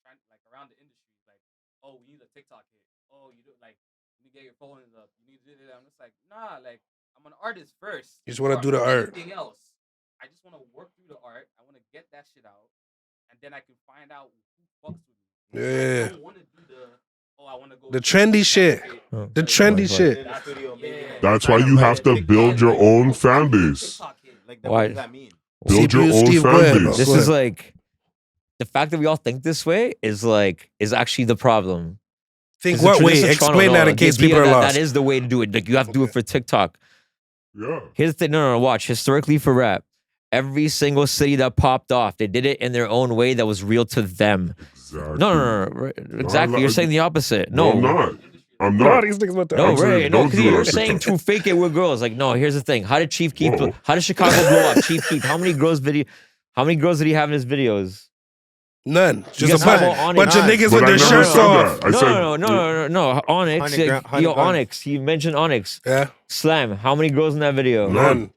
like around the industry, is like, oh, we need a TikTok hit. Oh, you do like you need to get your phone up. You need to do that. I'm just like, nah, like I'm an artist first. You just wanna do the before art. Anything else? I just want to work through the art. I want to get that shit out, and then I can find out who fucks with me. Yeah. I don't want to do I want to go. The trendy shit. The trendy shit. That's why you have to build your own fan base. Like, Why? what does that mean? Build your CPU own Steve, go fan ahead, base. bro. This Go is ahead. like the fact that we all think this way is actually the problem. Think It's the what way? tradition of Toronto. Explain that No, in case the idea people are that lost. That is the way to do it. Like you have to do it for TikTok. Yeah. Here's the thing. No, watch. Historically for rap, every single city that popped off, they did it in their own way that was real to them. Exactly. No. Right, exactly. You're saying the opposite. No, No. I'm not. I'm No, not. these niggas want to No, I'm saying right. No, don't because do it you're on saying TikTok. to fake it with girls. Like, no, here's the thing. How did Chief Keef Whoa. how did Chicago blow up? Chief Keef. How many girls did he have in his videos? None. You Just a guys talk bunch, about Onyx. bunch of niggas But with I their never shirts said off. that. I said, No. Onyx. 100 Yo, guns. Onyx. You mentioned Onyx. Yeah, Slam. How many girls in that video? none.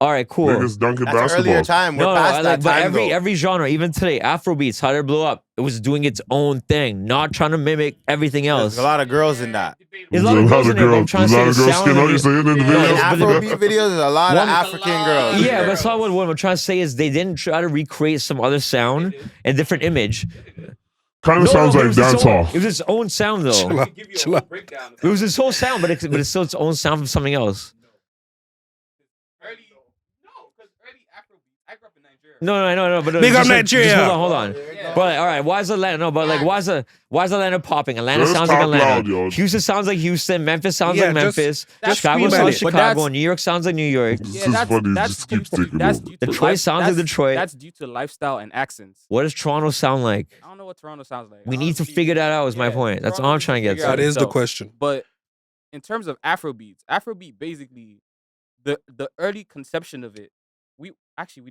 All right, cool. Niggas dunking That's an basketball. earlier time. We're No, past that but time, though. every genre, even today, Afrobeats, how did it blow up? It was doing its own thing, not trying to mimic everything else. There's a lot of girls in that. There's a lot of girls in there, but I'm trying to say There's the a lot of girls sound skin of out. You it. saying in the In No, video? Afrobeat videos, there's a lot of African girls. Yeah, but that's not what I'm trying to say is they didn't try to recreate some other sound and different image. Kind of sounds but like it was its dancehall. own- It was its own sound though. Chill out. Chill out. It was its whole sound, but it's still its own sound from something else. Because early Afrobeat, I grew up in Nigeria. No, but Big up just Nigeria. Just hold on. But all right, why is Atlanta? No, but like, why is Atlanta popping? Atlanta Just sounds like talk Atlanta. loud, yo. Houston sounds like Houston. Memphis sounds Yeah, like just- Memphis. just Chicago scream at sounds like it. But Chicago. that's- New York sounds like New York. This is funny. It just keeps taking that's over. due to Detroit sounds like Detroit. That's due to lifestyle and accents. What does Toronto sound like? I don't know what Toronto sounds like. We need to Honestly, figure that out. Is my yeah, point. That's all Toronto I'm trying to needs get figure to. That is the itself. question. But in terms of Afrobeats, Afrobeat basically the early conception of it, we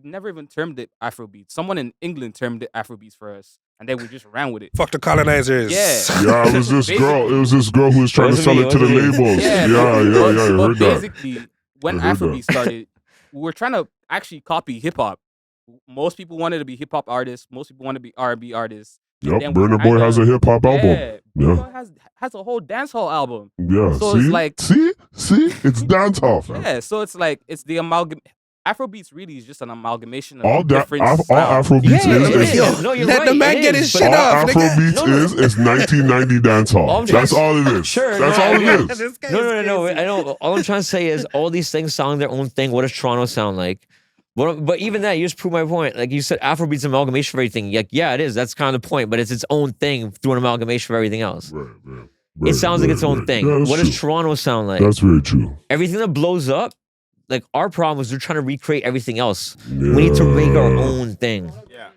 never even termed it Afrobeat. Someone in England termed it Afrobeats for us, and then we just ran with it. Fuck the colonizers. Yeah. Yeah, it was this girl. It was this girl who was trying to Wasn't sell me, it to the wasn't me. labels. Yeah, but I heard that. basically, when I heard Afrobeat that. started, we were trying to actually copy hip hop. most people wanted to be hip hop artists. Most people want to be R&B artists. And Yep, then we Burna Boy has a hip hop album. Yeah, Burna Boy has a whole dancehall album. Yeah, So see, it's like, see, it's dancehall, fam. yeah. So it's like it's the amalgam. Afrobeats really is just an amalgamation of All different all sounds. Afrobeats Yeah, it is is. No, you're let right. the man it get is, his but shit all off, nigga. Afrobeats is 1990 dancehall. That's all it is. Sure, That's no, all I it get is. This guy No, is no, no, no. crazy. I know. All I'm trying to say is all these things sound their own thing. What does Toronto sound like? But even that, you just proved my point. Like you said, Afrobeats amalgamation of everything. Like, yeah, it is. That's kind of the point. But it's its own thing through an amalgamation of everything else. Right, It sounds like its own thing. Yeah, that's What does true. Toronto sound like? That's very true. Everything that blows up, like our problem is they're trying to recreate everything else. We need to make our own thing. Yeah.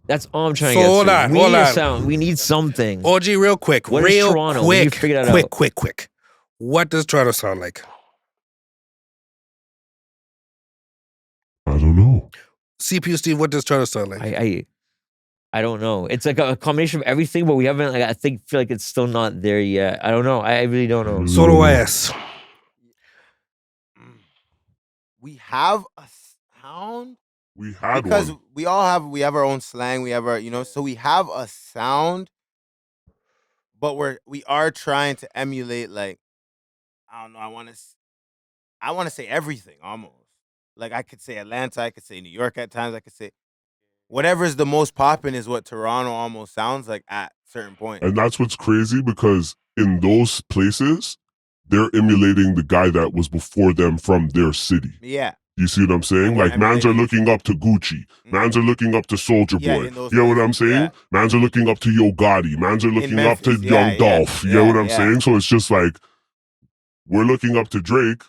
That's all I'm trying So to get hold to. on, We hold need a on. sound. We need something. OG, real quick. What is real Toronto? We need quick. to figure that out. Quick. What does Toronto sound like? I don't know. CPU Steve, what does Toronto sound like? I don't know. It's like a combination of everything, but we haven't. Like, I feel like it's still not there yet. I don't know. I really don't know. So do I ask. We have a sound We had because one. we have our own slang. We have our, so we have a sound, but we are trying to emulate, like, I don't know. I want to say everything almost. Like I could say Atlanta, I could say New York at times. I could say whatever's the most poppin' is what Toronto almost sounds like at certain points. And that's what's crazy because in those places, they're emulating the guy that was before them from their city. Yeah. You see what I'm saying? And we're Like, mans are emulating- looking up to Gucci. Mans are looking up to Soulja Yeah, Boy. in those You know what I'm places, saying? yeah. Mans are looking up to Yo Gotti. Mans are looking up to Memphis, Young yeah, Dolph. You yeah, know what I'm yeah. saying? So it's just like, we're looking up to Drake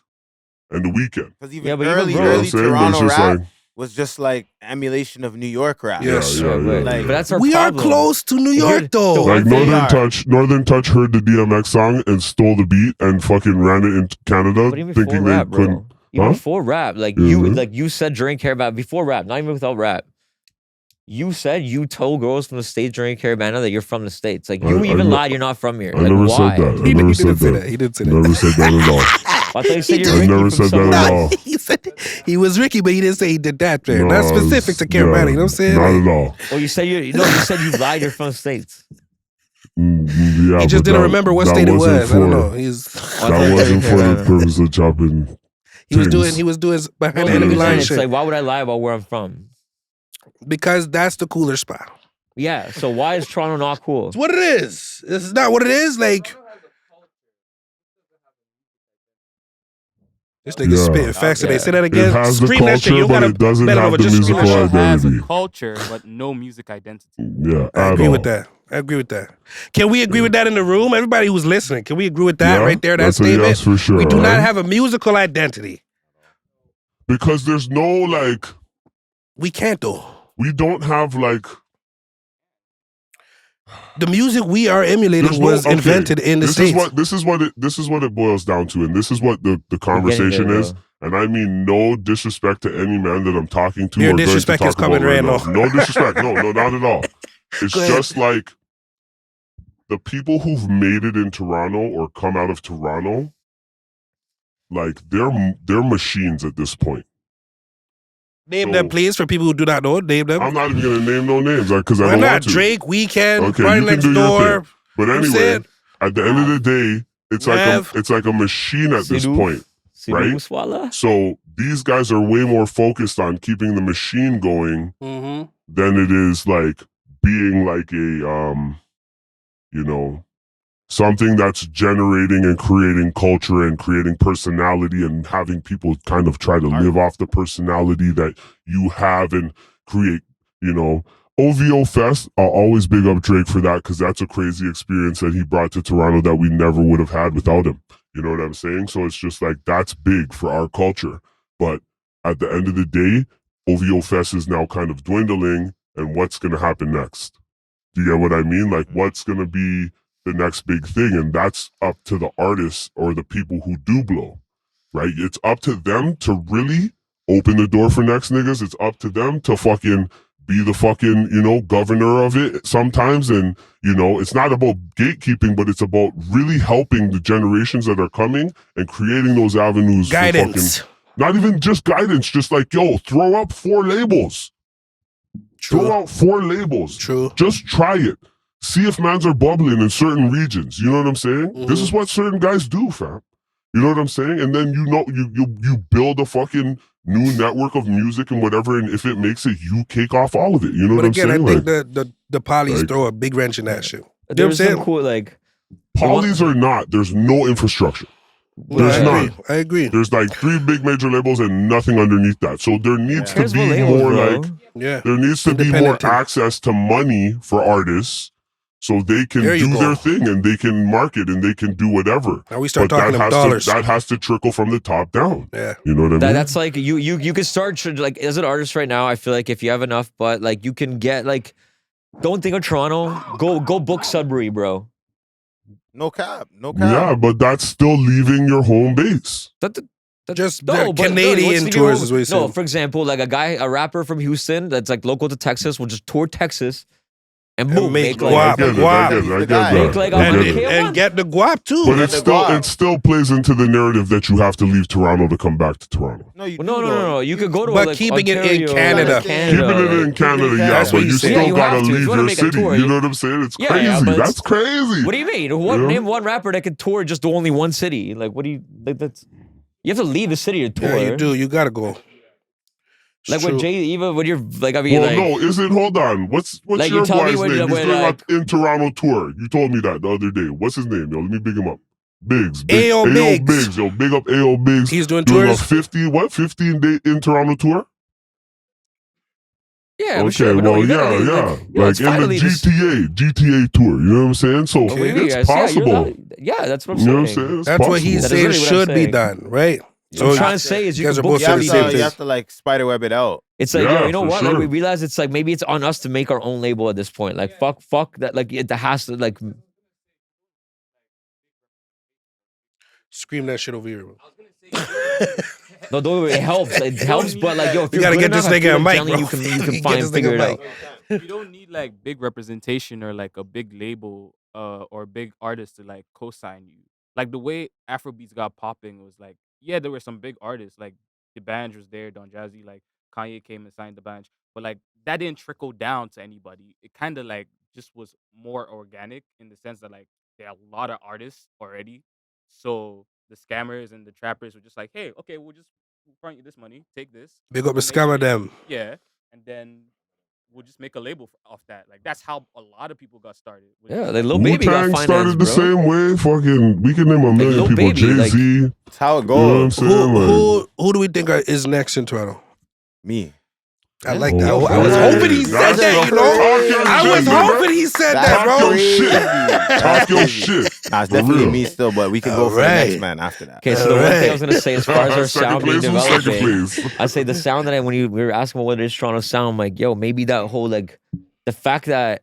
and The Weeknd. Because Yeah, even but even early, bro- You know what I'm early saying? But it's Toronto just rap like, was just like emulation of New York rap. Yes. yeah, but, Like- but that's our We are problem. close to New Here- York, though. the one like thing- Northern Touch heard the DMX song and stole the beat and fucking ran it in Canada, But even before thinking they rap, couldn't. bro. Even Huh? before rap, like Mhm. you said during Caravana, before rap, not even without rap. You said you told girls from the States during Caravana that you're from the States. Like you I even ne- lied you're not from here. I Like never why? said that. I He never didn't said say that. that. He didn't say I never that. said that at all. I thought you said He you're did. Ricky I never from said that at somewhere. all. He said he was Ricky, but he didn't say he did that, man. No, That's specific to Caravana. yeah, You know what I'm saying? Not Like, at all. Oh, you said you said you lied you're from the States. Yeah, he just but didn't remember what that state it was. wasn't I don't for- know. He's That wasn't for the purpose of chopping. he was things. doing his behind No, the but enemy I'm saying line it's shit like why would I lie about where I'm from? because that's the cooler spot. Yeah, so why is Toronto not cool? It's what it is. This is not what it is. Like this nigga Yeah. spitting facts today. Yeah. Say that again. It has the Scream that shit. culture, You but gotta it doesn't bend have over, the just scream musical that shit. Toronto has a identity. culture, but no music identity. Yeah, I at agree all. with that. I agree with that. Can we agree with that in the room? Everybody who's listening, can we agree with that Yeah, right there? That that's a statement. yes for sure. We do not right? have a musical identity. Because there's no like, We can't though. we don't have like. The music we are emulating There's no- was okay, invented in the this States. is what it boils down to, and this is what the conversation there, is. bro. And I mean no disrespect to any man that I'm talking to Your or going to disrespect talk is coming about right right now. now. No disrespect. No, not at all. It's Go ahead. just like the people who've made it in Toronto or come out of Toronto, like they're machines at this point. Name So- them, please, for people who do not know. Name them. I'm not even gonna name no names because I Why don't not? want to. Drake, Weeknd, Okay, Party you can Next do your Door. thing. But I'm anyway, saying- at the end of the day, it's Rev. like a machine at this Sidhu. point. Right? Swala? So these guys are way more focused on keeping the machine going Mhm. than it is like being like a something that's generating and creating culture and creating personality and having people kind of try to live off the personality that you have and create, OVO Fest, I'll always big up Drake for that because that's a crazy experience that he brought to Toronto that we never would have had without him. You know what I'm saying? So it's just like that's big for our culture. But at the end of the day, OVO Fest is now kind of dwindling, and what's going to happen next? Do you get what I mean? Like, what's going to be the next big thing? And that's up to the artists or the people who do blow, right? It's up to them to really open the door for next niggas. It's up to them to fucking be the fucking, governor of it sometimes. And, it's not about gatekeeping, but it's about really helping the generations that are coming and creating those avenues for Guidance. fucking, not even just guidance, just like, yo, throw up 4 labels. Throw out 4 labels. True. Just try it. See if mans are bubbling in certain regions. You know what I'm saying? This is what certain guys do, fam. You know what I'm saying? And then you build a fucking new network of music and whatever, and if it makes it, you cake off all of it. You know But what again, I'm I saying? think the polys like- throw a big wrench in that shit. You know what I'm There's some saying? cool like. Polys are not. There's no infrastructure. No, There's I none. agree. I agree. There's like 3 big major labels and nothing underneath that. So there needs to Here's be what labels, more bro. like Yeah. there needs to be more Independent thing. access to money for artists so they can There you do go. their thing and they can market and they can do whatever. Now we start But talking that them has dollars. that has to trickle from the top down. Yeah. You know what I mean? That's like you can start like as an artist right now. I feel like if you have enough, but like you can get like, don't think of Toronto. Go book Sudbury, bro. No cap. Yeah, but that's still leaving your home base. Just No, the but no, Canadian what's tours your- is what he No, said. for example, like a rapper from Houston that's like local to Texas will just tour Texas and boom, make like guap, I get it, guap. I get it, I get that. Make like I get 100K it. a And month. get the guap too. But the it still plays into the narrative that you have to leave Toronto to come back to Toronto. No, you Well, no. You could go to But like, keeping it in Ontario, Canada. like, Keeping it in like- Canada, yeah, That's what but he's you saying. still Yeah, you gotta have to. If leave you wanna your make a city. tour, You know what I'm saying? It's Yeah, crazy. but That's crazy. What do you mean? Yeah. Name one rapper that could tour just to only one city. Like, what do you like? That's you have to leave the city to tour. Yeah, you do. You gotta go. It's Like true. even when you're like, I mean, Well, like, no, is it? Hold on. What's Like, your you tell me boy's when name? you- He's when, doing like- a in Toronto tour. You told me that the other day. What's his name? Yo, let me big him up. Biggs. A.O. Biggs. Yo, big up A.O. Biggs. He's doing Doing a tours. 15-day in Toronto tour? yeah, Okay, but sure, but no, well, you gotta leave, Like it's in fine to the leave this- GTA tour. You know what I'm saying? So What do you mean, it's guys? Yeah, you're possible. not- Yeah, that's what I'm You know what I'm saying. saying? It's That's what possible. he's That is saying really what I'm should be saying. done, right? What I'm So trying to say is you you guys can are book both You saying have, the every same to, thing. you have to like spider web it out. It's like, Yeah, yo, you know for what? sure. Like we realize it's like maybe it's on us to make our own label at this point. Like fuck that. Like it has to like. Scream that shit over here. No, don't worry, it helps. It helps, but like yo, if We you're gotta good get this enough, I nigga feel a like mic, generally bro. You can Get this find nigga figure a it out. mic. You don't need like big representation or like a big label or big artist to like co-sign you. Like the way Afrobeats got popping was like, yeah, there were some big artists like the Banj was there, Don Jazzy, like Kanye came and signed the Banj, but like that didn't trickle down to anybody. It kind of like just was more organic in the sense that like there are a lot of artists already, so the scammers and the trappers were just like, hey, okay, we'll just front you this money, take this. Big up the we'll make scammer shit." them. Yeah, and then we'll just make a label off that. Like that's how a lot of people got started. was Yeah, just like Lil Baby got Wu-Tang finance, started the bro. same way. Fucking, we can name a million Lil people. Baby, like- Jay-Z. That's how it You know what I'm goes. saying? Like, Who do we think is next in Toronto? Me. I Yeah. like that. Oh, I was hey, hoping he said that's that, a you know? talk your I shit, was nigga. hoping he said That's that, bro. Talk your shit. That's Talk your crazy. shit. Nah, it's For definitely real. me still, but we can go for the Alright. next man after that. Okay, so the one thing I Alright. was gonna say as far as our Second sound being place, who's second developing, place? I say the sound that we were asking about what is Toronto sound. I'm like, yo, maybe that whole like the fact that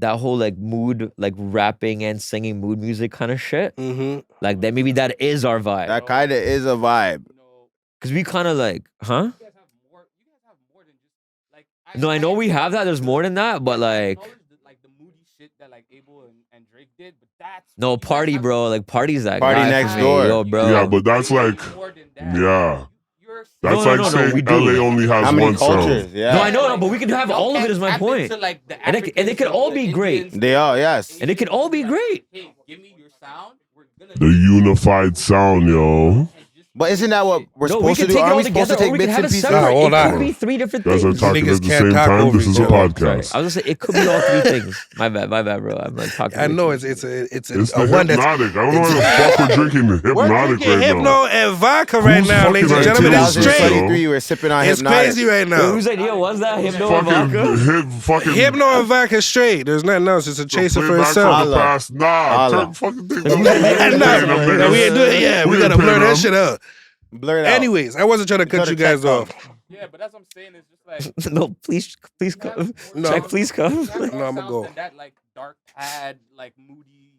whole like mood, like rapping and singing mood music kind of shit, Mm-hmm. like that maybe that is our vibe. That kind of is a vibe. You know, Cause we kind of like, huh? you guys have more. You guys have more than just like. No, I know we have that. There's more than that, but like, acknowledge like the moody shit that like Abel and Drake did, but that's no you guys party, have bro. Like party's that Party guy next for me. door. Yo, bro. Yeah, but that's way like, more than that. yeah. You're That's No, like no, no, saying we do. LA only has How many one cultures? sound. Yeah. No, I know, but we can have y'all all of it. can't Is my tap point. into, like, the And they could Africans, all the be great. Indians, They are, yes. And it could all be great. Hey, give me your sound. We're gonna The unified sound, yo. But isn't that what we're No, we supposed can to do? take it Aren't all we supposed together, to or take we can bits have and it pieces? separate. hold It on. could be three different Guys are things. talking Niggas at the can't same talk time. over This is each a other. Sorry. podcast. I was gonna say it could be all three things. My bad, bro. I'm like talking. I way know too it's It's a the one that's hypnotic. I don't know why the fuck we're drinking we're hypnotic drinking right now. Hypno and vodka right Who's now, ladies and fucking gentlemen. It's ideas, straight. 2023, you were sipping on It's Hypnotic. crazy right Yo, now. whose idea was that? Hypno and Fucking vodka? fucking Hypno and vodka straight. There's nothing else. It's a chaser play for back itself. from the past. Nah, Allah. turn fucking thing. And no, we ain't doing it. Yeah, we We gotta ain't blur paying that them. shit up. Blur it out. Anyways, I wasn't trying to cut Gotta you guys check off. Yeah, but that's what I'm saying. It's just like No, please come. No. Check, please come. you have No, more I'ma sounds go. than that like dark pad, like moody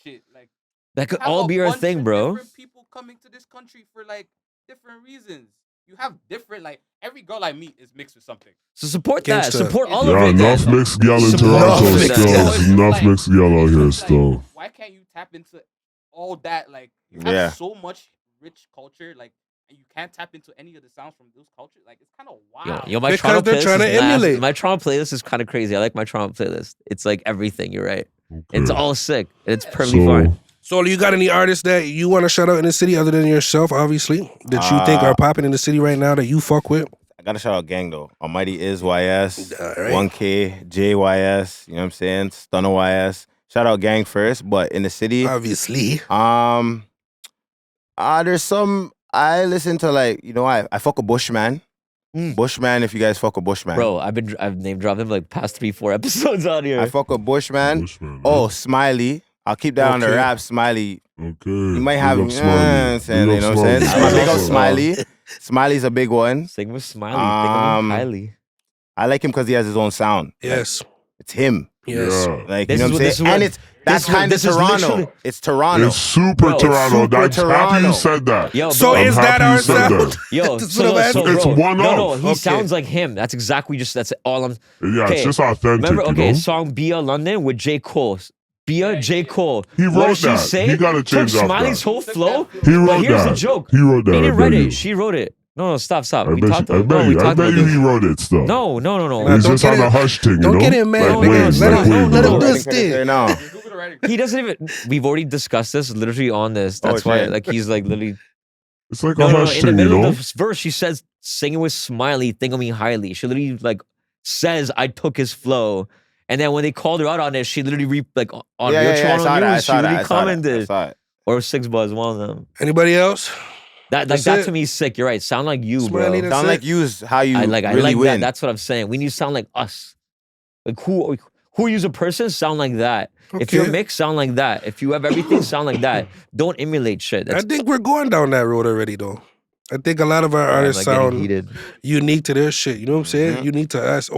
shit. Like That could have all a be our bunch thing, of bro. Different people coming to this country for like different reasons. You have different like every girl I meet is mixed with something. So support that. Gangsta. Support all Yeah, of it. enough then. mixed gal in Support Toronto all of it. still. So it's Enough like- mixed gal out here it's like, still. why can't you tap into all that? Like you have Yeah. so much rich culture, like and you can't tap into any of the sounds from those cultures. Like it's kind of wild. Yo, my Because Toronto they're playlist trying to is nasty. emulate. My Toronto playlist is kind of crazy. I like my Toronto playlist. It's like everything. You're right. It's Okay. all sick. It's perfectly fine. So you got any artists that you want to shout out in the city other than yourself, obviously, that you think are popping in the city right now that you fuck with? I gotta shout out gang though. Almighty is YS, All right. 1K, JYS, you know what I'm saying? Stunner YS. Shout out gang first, but in the city, Obviously. there's some I listen to like, you know, I fuck a Bushman. Bushman, if you guys fuck a Bushman. Bro, I've name dropped him like past 3-4 episodes on here. I fuck a Bushman. Oh, Smiley. I'll keep that on the Okay. rap, Smiley. Okay. You might Big have, up you Smiley. know what I'm Big up saying? Smiley. Big up Smiley. Smiley. Smiley's a big one. Sing with Smiley. Think of him highly. I like him because he has his own sound. Yes. It's him. Yes. Yeah. Like, This you know is what I'm what- this saying? is And what- that's kind of this is Toronto. literally- It's Toronto. It's super Bro, it's Toronto. super That's happy Toronto. you said that. Yo, So bro, I'm is that happy you our said sound? that. yo, That's so, what I'm so, asking. It's bro, one no, up. he Okay. sounds like him. That's exactly that's all I'm. Yeah, Okay, it's just authentic, Remember, okay, you know? song Bia London with J. Cole. Bia, J. Cole. He What wrote did she that. say? He gotta change Took off Smiley's that. whole flow. He wrote But here's that. the joke. He wrote that. He I didn't bet write you. it. She wrote it. No, stop. I We bet talked you. I about bet we you. I talked bet about you this. he wrote it still. No. He's don't just get on it- a hush thing, you don't know? get it mad, Like nigga. Wayne, Let like him- Wayne, let you him know? do his thing. Right now. Google the writing. He doesn't even. We've already discussed this literally on this. That's why, shit. like, he's like literally. It's like No, a no, hush in the thing, you middle know? of the verse, she says, "Singing with Smiley, think of me highly." She literally like says, "I took his flow," and then when they called her out on it, she literally on Real Toronto I News, she saw really that. I commented, saw it. or Six Buzz, one of them. Anybody else? That That's to it. me is sick. You're right. Sound like you, Smiley, bro. that's Sound it. like you's how you I really like win. that. That's what I'm saying. We need to sound like us. Like who you as a person, sound like that. If you're Okay. mixed, sound like that. If you have everything, sound like that. Don't emulate shit. I That's think we're going down that road already, though. I think a lot of our I'm artists like getting sound heated. unique to their shit. You know what I'm saying? Mhm. Unique to us.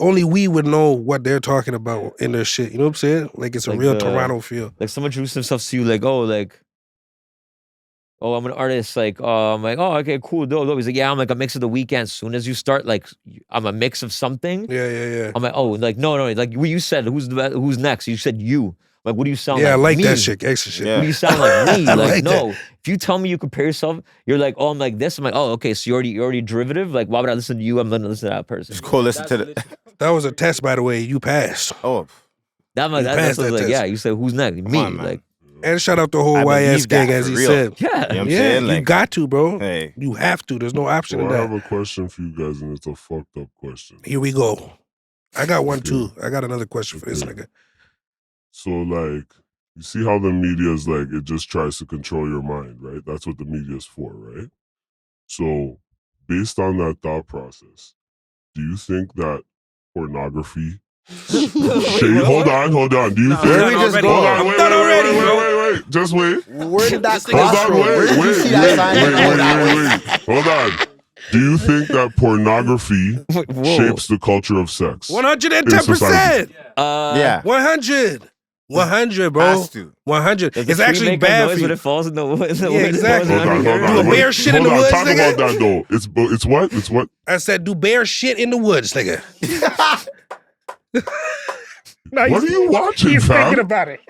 Only we would know what they're talking about in their shit. You know what I'm saying? Like it's a Like real the- Toronto feel. Like someone introduced themselves to you, oh, I'm an artist. I'm like, oh, okay, cool, dope. He's like, yeah, I'm like a mix of the weekend. As soon as you start, like, I'm a mix of something. Yeah. I'm like, oh, like, no, like what you said. Who's next? You said you. Like, what do you sound Yeah, I like Me. that shit. Extra shit. Yeah. What do you sound like? Me. I Like, like no. If you tell me you compare yourself, you're like, oh, I'm like this. I'm like, oh, okay. So you're already derivative. Like, why would I listen to you? I'm gonna listen to that person. Just go listen That's to the. literally- That was a test, by the way. You passed. Oh, That's passed what I was that like, test. yeah. You said who's next? Me. on, man. Like, And shout out the whole I YS believe that gang, as for he real. said. yeah. you know what I'm Yeah, saying? you Like, got to, bro. hey, You have to. There's no option So in I have that. a question for you guys, and it's a fucked up question. Here we go. I got one Okay. too. I got another question for this Okay. nigga. So, like, you see how the media is like, it just tries to control your mind, right? That's what the media is for, right? So, based on that thought process, do you think that pornography... Hold on. Do you think... where we just go? Hold on, I'm done already, bro. wait. Just wait. Where did that Hold on, crossroad? Where did you see that sign? wait. Hold on. Do you think that pornography Whoa. shapes the culture of sex? 110%. Yeah. 100. 100, bro. Has to. 100. Does the It's tree actually make a bad noise for when you. it falls in the woods? Yeah, exactly. Hold on. Do a bear shit in the Hold on, woods, talk nigga? about that, though. It's what? It's what? I said, do bear shit in the woods, nigga. Now What are you watching, He's fam? thinking about it.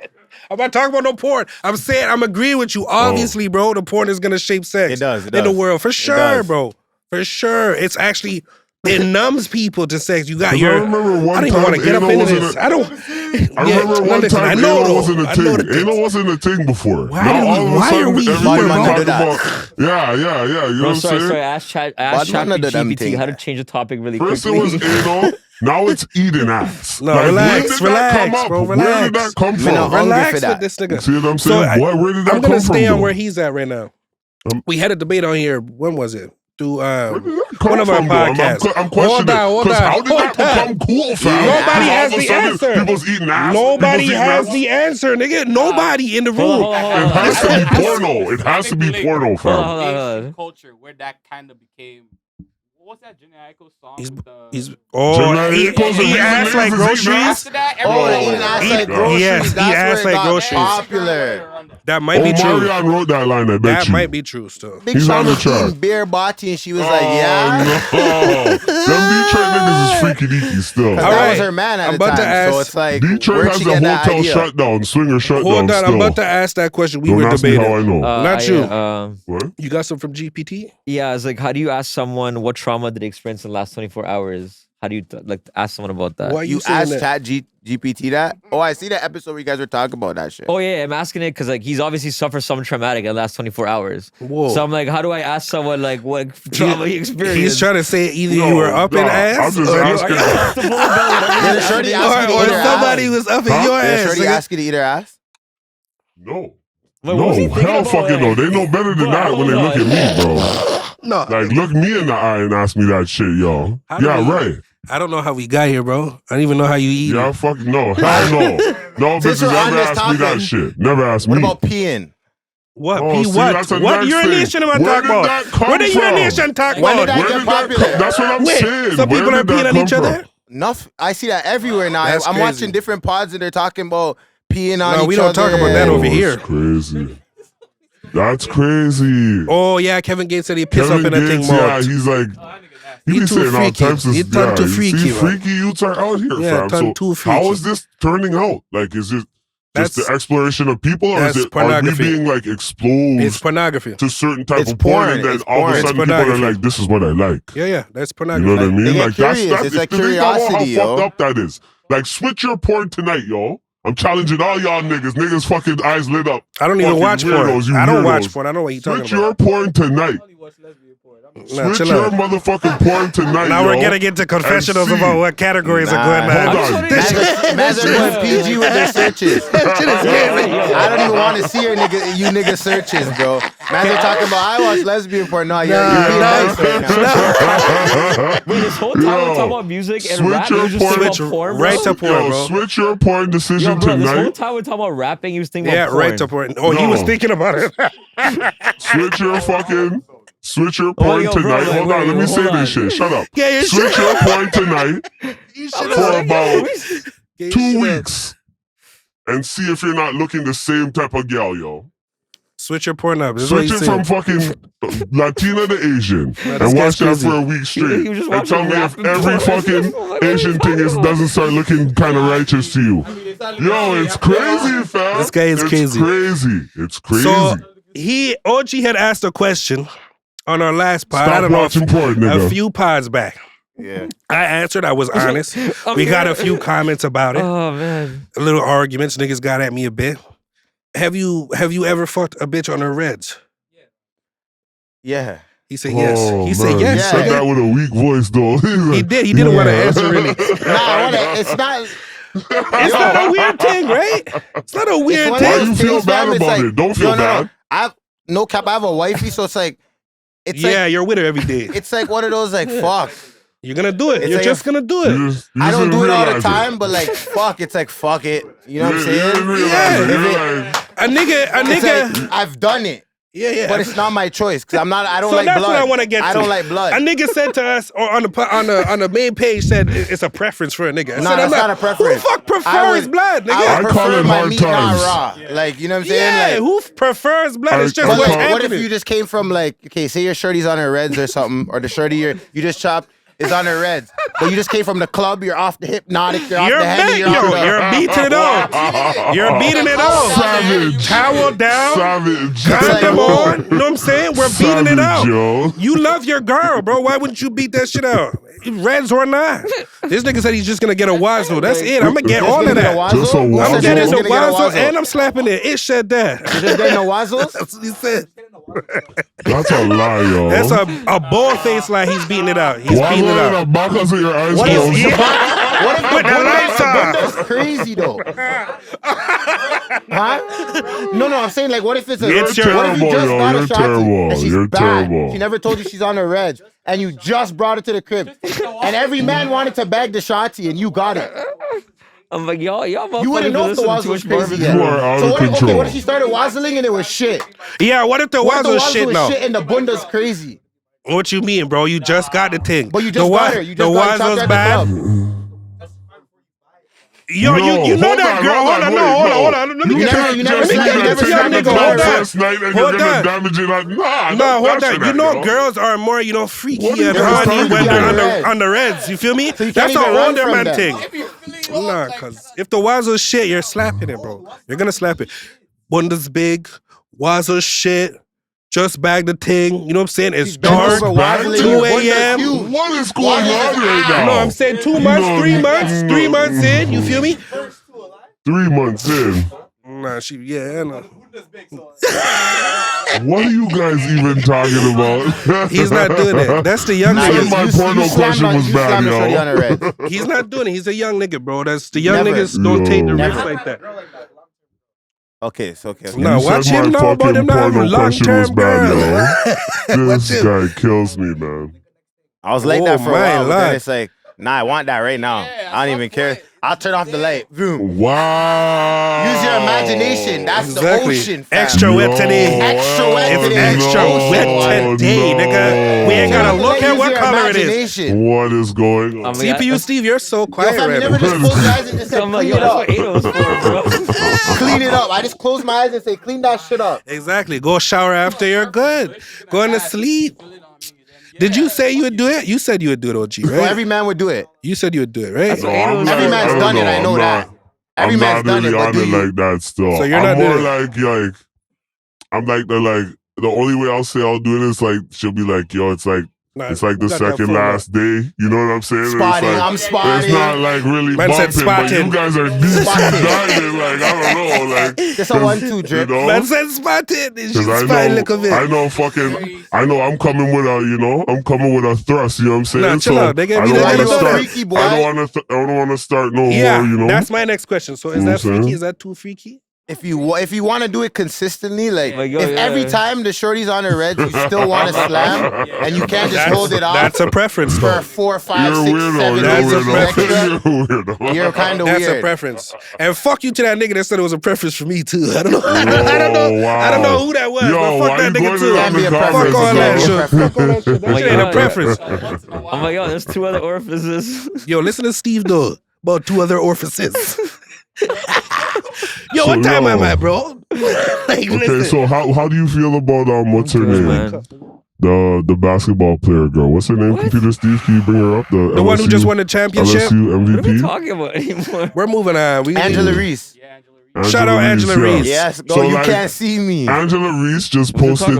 I'm not talking about no porn. I'm saying I'm agreeing with you. Obviously, bro, the porn is gonna shape sex. It does. in the world for sure, does. bro. For sure, it's actually it numbs people to sex. You got 'Cause I your. remember one I don't even time want to get up anal into wasn't this. a- I don't. I remember one listen, time I know anal though. wasn't a I know the thing. things. Anal wasn't a thing before. Why now do we- all of a why sudden, are we everybody here, bro? talking Do that. about. Yeah. You know what I'm sorry. saying? Ask Bad man under them ChatGPT thing. how to change the topic really First it quickly. was anal. Now it's eating ass. No, Like, relax, where did that relax, come up? bro, Where did relax. that come Man, from? I'm hungry Relax for with that. this nigga. See what I'm So saying? Where did that I'm come gonna from? stay on though? where he's at right now. We had a debate on here. When was it? Through Where did that come one of our from, though? podcasts. I'm questioning Hold because on. how did that become cool, fam? Nobody All has of a the sudden, answer. People's eating ass. Nobody People's eating has ass. the answer, nigga. Nobody in the room. Hold on. It has to be porno. It has to be porno, fam. Hold on. Asian culture where that kind of became. What's that Jenny Aiko song? He's- with the, He's Generally, it goes he with ass reason like is eating ass. groceries. after that, Oh, everyone eating ass Eat- like groceries. yes, eat That's ass where it like got groceries. popular. That might be true. Marion wrote that line, I bet That you. might be true still. Big He's Sean on the was eating track. beer bati and she was like, yeah. No. Them Detroit niggas is freaky deaky still. All That right. was her man at I'm the about time. to ask- So it's like, Detroit where'd has she the get that hotel idea? shutdown, swinger shutdown Hold on, still. I'm about to ask that question. We Don't were ask me debating. how I know. Not you. What? You got some from GPT? Yeah, it's like, how do you ask someone what trauma did they experience in the last 24 hours? How do you ask someone about that? Why You saying asked that? Chat GPT that? Oh, I see that episode where you guys were talking about that shit. Oh yeah, I'm asking it because like he's obviously suffered something traumatic in the last 24 hours. Whoa. So I'm like, how do I ask someone like what trauma he experienced? He's trying to say either No, you were up in nah, ass I'm just or, asking. Did the shorty ask you to or eat her somebody ass? was up in Huh? your Did the ass. shorty nigga. ask you to eat her ass? No. Wait, what No, was he thinking hell about, fucking no. like- They know better than that when they look at me, bro. No. Like, look me in the eye and ask me that shit, yo. How do Yeah, we- right. I don't know how we got here, bro. I don't even know how you eat. Yeah, fuck no. Hell no. No Since bitches we're on ever this ask me that topic, shit. Never ask What me. about peeing? What? Oh, P see, what? that's a What next urination thing. am I Where talking did about? that come Where the from? urination talk When about? did that Where get did that popular? come? That's what I'm Wait, saying. some Where people did are that peeing on come each from? other? Enough. I see that everywhere now. That's I'm crazy. watching different pods and they're talking about peeing on No, each we don't other. talk about that Oh, over here. it's crazy. That's crazy. Oh yeah, Kevin Gates said he pissed Kevin up in a thing Gates, yeah, mode. he's like, he He be too saying all freaky. types of He turned too you freaky, see man. freaky youths are out here, Yeah, fam. turned So too freaky. how is this turning out? Like, is it just That's- the exploration of people, or is that's it are we pornography. being like exposed It's pornography. to certain type It's of porn, porn. and then It's all of porn. a It's sudden people are pornography. like, "This is what I like." Yeah, that's You pornography. know what I They mean? get Like that's curious. It's like think about how curiosity, yo. fucked up that is. Like, switch your porn tonight, yo. I'm challenging all y'all niggas. Niggas fucking eyes lit up. I don't even Fucking watch porn. weirdos, you I don't weirdos. watch porn. I know what you're talking Switch about. your porn tonight. Nah, Switch chill your out. motherfucking porn tonight, Now yo. we're gonna get to confessionals see. about what categories are going Nah. on. Hold on. This shit- Man's are going PG with their searches. that shit is crazy. I don't even want to see you nigga searches, bro. Man's are talking about I watch lesbian porn. No, you're being nice right now. Wait, this whole time we're Yo, talking about music and switch rap, your you just porn- think Switch about porn, right bro? to porn, Yo, bro. switch your porn Yo, decision bro, this whole tonight. time we're talking about rapping, you was thinking Yeah, about porn. right to porn. Oh, he No. was thinking about it. Switch your porn yo, bro, tonight. like, Hold wait, on, let me hold say on. this shit. Shut up. Yeah, you Switch should. your porn tonight You for about Yeah, you 2 should. weeks and see if you're not looking the same type of gal, yo. Switch your porn up. This is what Switch he's it saying. from fucking Latina to Asian this and guy's watch that crazy. for a week straight. You just And tell watching me rap if and every porn. fucking Asian thing doesn't start looking kind of righteous to you. Yo, it's crazy, fam. This guy is It's crazy. It's crazy. So OG had asked a question on our last pod. I Stop don't know, watching porn, a nigga. few pods back. Yeah. I answered. I was honest. We got a few comments about it. Oh man. A little arguments. Niggas got at me a bit. Have you ever fucked a bitch on her reds? Yeah. He said yes. Oh, He said man, yes. He said nigga. that with a weak voice, though. He did. He didn't want to answer really. It's not. It's not a weird thing, right? It's not a weird It's one of Why thing. you those feel things, bad fam, it's about like- it? Don't feel bad. I've no cap. I have a wifey, so it's like, Yeah, you're with her every day. it's like one of those like fuck. You're gonna do it. It's You're like just gonna do it. You I don't didn't do it all the realize time, but like fuck, it's like fuck it. You know what I'm You saying? didn't realize Yeah. it. You're If like, A nigga. It's like, I've done it, Yeah. but it's not my choice because I don't So like that's blood. what I want to get to. I don't like blood. A nigga said to us or on the main page said it's a preference for a nigga. I No, said, that's not a preference. Who the fuck I prefers would- blood, I nigga? would I call prefer it my hard meat not times. raw. Like you know what I'm Yeah, saying? Like, who prefers blood? It's just I but what's call- like, what if happening. you just came from like, okay, say your shorty's on her reds or something, or the shorty you just chopped is on her reds, but you just came from the club, you're off the hypnotic, you're off You're the Henny, you're off the... you're beating it on. You're beating it on. Savage. Towel down. Savage. Condom like, on. You know what I'm saying? We're beating it Savage, out. yo. You love your girl, bro. Why wouldn't you beat that shit out? Reds or not. This nigga said he's just gonna get a wazoo. That's it. I'm gonna get Just all gonna of get a that. wazzle? Just a I'm wazzle. getting Just a gonna get a wazoo wazzle. and I'm slapping it. It said that. You just getting no wazzles? That's what he said. That's a lie, yo. That's a bald face like he's beating it out. He's Why beating it would out. the backers of your eyes What closed? if, Yeah. what if With the lights on. That's crazy though. Huh? No, I'm saying like, what if it's a? It's your- what if you terrible, just yo. got a You're shot terrible. and she's You're bad? terrible. She never told you she's on her reg, and you just brought it to the crib, and every man wanted to bag the shotty, and you got it. I'm like, y'all You wouldn't know if the wazzle was crazy yet. You are out So of what if, okay, control. what if she started wazzling and it was shit? Yeah, what if the What if the wazoo wazzle shit was now? shit and the bunda's crazy? What you mean, bro? You just got the thing. But you just the got her. You just the got her chopped wazzle's at the bad. club. Yo, you know that girl. Hold on. Let me get You never this young nigga. Hold on. Hold on. Damage it. Hold on. You know, girls are more, freaky and horny when they're on the reds. You feel me? So that's an older man thing. Nah, cause if the Wazoo shit, you're slapping it, bro. You're gonna slap it. Bundesbig, Wazoo shit. Just bag the thing, you know what I'm saying? It's dark, 2 a.m. What is going on right now? No, I'm saying 2 months, 3 months, 3 months in, you feel me? 3 months in. Nah, I know. What are you guys even talking about? He's not doing it. That's the young nigga. My porno question was bad, yo. He's not doing it. He's a young nigga, bro. That's the young niggas don't take the risks like that. Okay. No, watch him know about him now. Long-term girl. This guy kills me, man. I was like that for a while, but then it's like, nah, I want that right now. I don't even care. I'll turn off the light. Boom. Wow. Use your imagination. That's the ocean, fam. Extra wet today. Extra wet today. Extra wet today, nigga. We ain't gotta look at what color it is. What is going on? CPU Steve, you're so quiet right now. Never just close your eyes and just say, clean it up. Clean it up. I just close my eyes and say, clean that shit up. Exactly. Go shower after you're good. Going to sleep. Did you say you would do it? You said you would do it, OG, right? Well, every man would do it. You said you would do it, right? Every man's done it. I know that. Every man's done it. I'm not really on it like that still. So you're not more like I'm like the only way I'll say I'll do it is like she'll be like, yo, it's like the second last day. You know what I'm saying? Spotting, I'm spotting. It's not like really bumping, but you guys are deep diving. Like, I don't know. Like, just a 1-2 drip. You know? Man said spotted. I know I'm coming with a thrust, you know what I'm saying? Nah, chill out. They gave me I don't want to start no more, you know? That's my next question. So is that freaky? Is that too freaky? If you want to do it consistently, like every time the shorty's on the red, you still want to slam, and you can't just hold it off. That's a preference, for 4, 5, 6, 7 days of extra. You're kind of weird. That's a preference. And fuck you to that nigga that said it was a preference for me too. I don't know. I don't know who that was. But fuck that nigga too. Fuck all that shit. That shit ain't a preference. Oh my god, there's 2 other orifices. Yo, listen to Steve though about 2 other orifices. Yo, what time am I, bro? Okay, so how do you feel about what's her name? Man. The basketball player girl. What's her name? What? Computer Steve, can you bring her up? The LSU, one who just won the championship? LSU MVP? What are we talking about anymore? We're moving on. Angela Reese. Shout out Angela Reese. Yes, go. So you can't see me. Angela Reese just posted.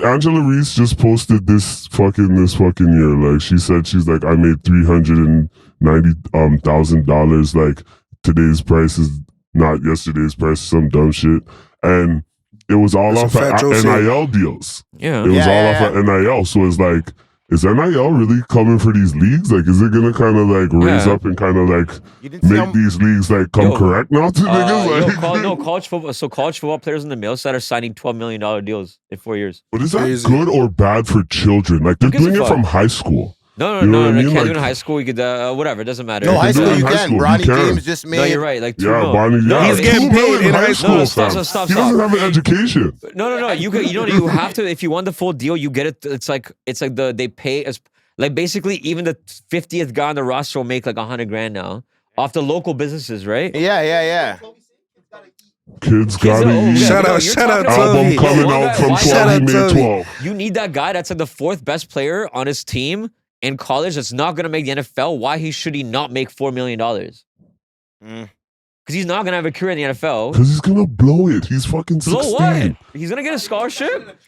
Angela Reese just posted this fucking year. Like she said, she's like, I made $390,000. Like today's price is not yesterday's price, some dumb shit. And it was all off of NIL deals. Yeah. It was all off of NIL. So it's like, is NIL really coming for these leagues? Like, is it going to kind of like raise up and kind of like make these leagues like come correct now to niggas? Like, college football. So college football players in the male side are signing $12 million deals in 4 years. But is that good or bad for children? Like, they're doing it from high school. No, you can't do it in high school. You could, whatever, it doesn't matter. No, high school you can. Bronny James just made. No, you're right. Like, he's getting paid in high school. No, stop. He doesn't have an education. No. You have to. If you want the full deal, you get it. It's like they pay as like basically even the 50th guy on the roster will make like $100,000 now off the local businesses, right? Yeah. Kids gotta eat. Shout out album coming out from 12. He made 12. You need that guy that's like the 4th best player on his team in college that's not going to make the NFL. Why should he not make $4 million? Because he's not going to have a career in the NFL. Because he's going to blow it. He's fucking 16. Blow what? He's going to get a scholarship?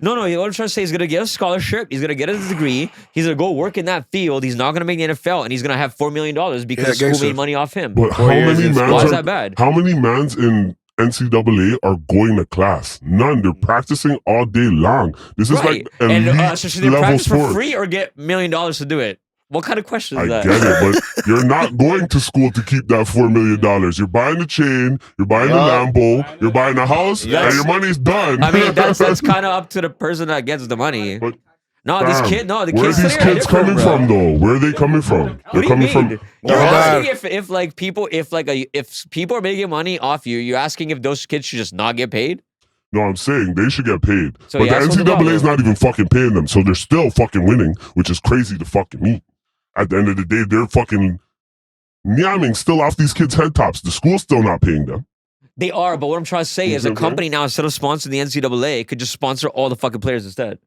No. What I'm trying to say is he's going to get a scholarship. He's going to get a degree. He's going to go work in that field. He's not going to make the NFL. And he's going to have $4 million because school made money off him. But how many mans why is that bad? How many mans in NCAA are going to class? None. They're practicing all day long. This is like elite so should they practice for free or get $1 million to do it? What kind of question is that? I get it, but you're not going to school to keep that $4 million. You're buying the chain, you're buying the Lambo, you're buying the house, and your money's done. I mean, that's kind of up to the person that gets the money. But where are these kids coming from though? Where are they coming from? They're coming from. You're asking if people are making money off you. You're asking if those kids should just not get paid. No, I'm saying they should get paid. So but the NCAA is not even fucking paying them, so they're still fucking winning, which is crazy to fucking me. At the end of the day, they're fucking Niaming still off these kids' head tops. The school's still not paying them. They are, but what I'm trying to say is a Okay. company now, instead of sponsoring the NCAA, could just sponsor all the fucking players instead.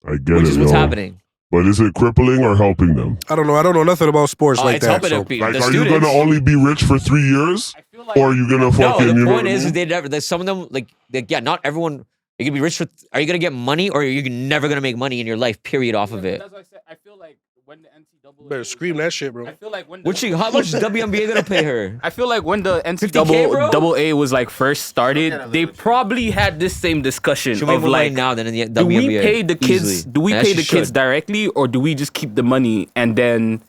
I get Which it, is what's yo. happening. But is it crippling or helping them? I don't know. I don't know nothing about sports like It's that. helping So. them. Like, The are you students. gonna only be rich for 3 years, I feel like or are you gonna No, fucking? the you know point what I is mean? they never. Like some of them, like yeah, not everyone. You're gonna be rich. Are you gonna get money, or are you never gonna make money in your life? Period. Off of it. That's why I said I feel like when the NCAA Better scream that shit, bro. I feel like when the, Which how much is WNBA gonna pay her? I feel like when the 50K, bro? NCAA was like first started, Look at they it. probably had this same discussion She'll make of more money like, now than in the do WNBA. we pay the kids? easily. Do we And pay she the kids should. directly, or do we just keep the money and then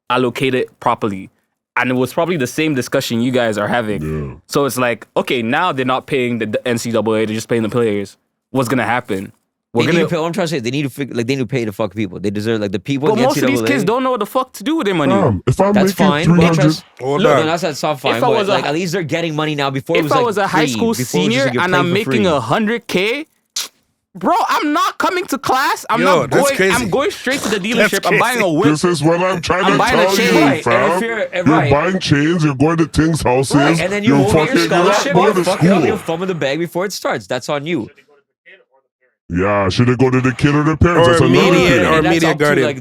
allocate it properly? And it was probably the same discussion you guys are having. Yeah. So it's like, okay, now they're not paying the NCAA; they're just paying the players. What's gonna happen? They need to pay, what I'm trying to say, they need to they need to pay the fuck people. They deserve like the people. But in the most of these NCAA, kids don't know what the fuck to do with their money. If I'm That's making fine. 300, Hold Look, on. no, that's not fine. If I But was a- like at least they're getting money now. Before it If was I like was a high free. school Before it was just senior like you're and playing I'm for making free. 100K, bro, I'm not coming to class. I'm Yo, not that's going. crazy. I'm going straight to the That's dealership. I'm buying a crazy. whip. this is what I'm trying I'm to buying a tell chain. you, Right, and fam. if you're- You're right. buying chains, you're going to Ting's houses, Right, and then you you're won't get your fucking, you're not scholarship. going You to fuck it up. You'll school. fumble the bag before it starts. That's on you. Yeah, should it go to the kid or the parents? Or That's another immediate- thing. or And that's media up to, guardian. like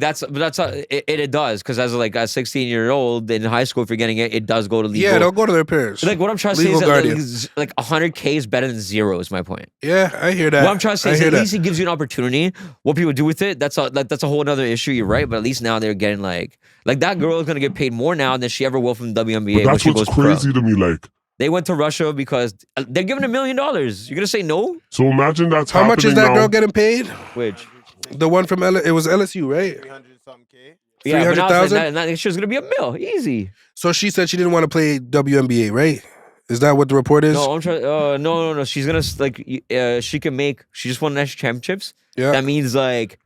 it does because as like a 16-year-old in high school, if you're getting it, it does go to legal. Yeah, they'll go to their parents. Like what I'm trying to Legal say is that guardian. like 100K is better than zero. Is my point. Yeah, I hear that. What I'm trying to say I is hear at that. least it gives you an opportunity. What people do with it, that's a whole other issue. You're right, but at least now they're getting like that girl is gonna get paid more now than she ever will from the WNBA. But when that's she what's goes pro. crazy to me. Like, They went to Russia because they're giving $1 million. You're gonna say no? so imagine that's How happening much is that now. girl getting paid? Which The one from it was LSU, right? 300 something K. yeah, but now it's 300,000? like, now she was gonna be $1 million. Easy. So she said she didn't want to play WNBA, right? Is that what the report is? No, I'm trying. No. She's gonna she can make. She just won national championships. Yeah. That means like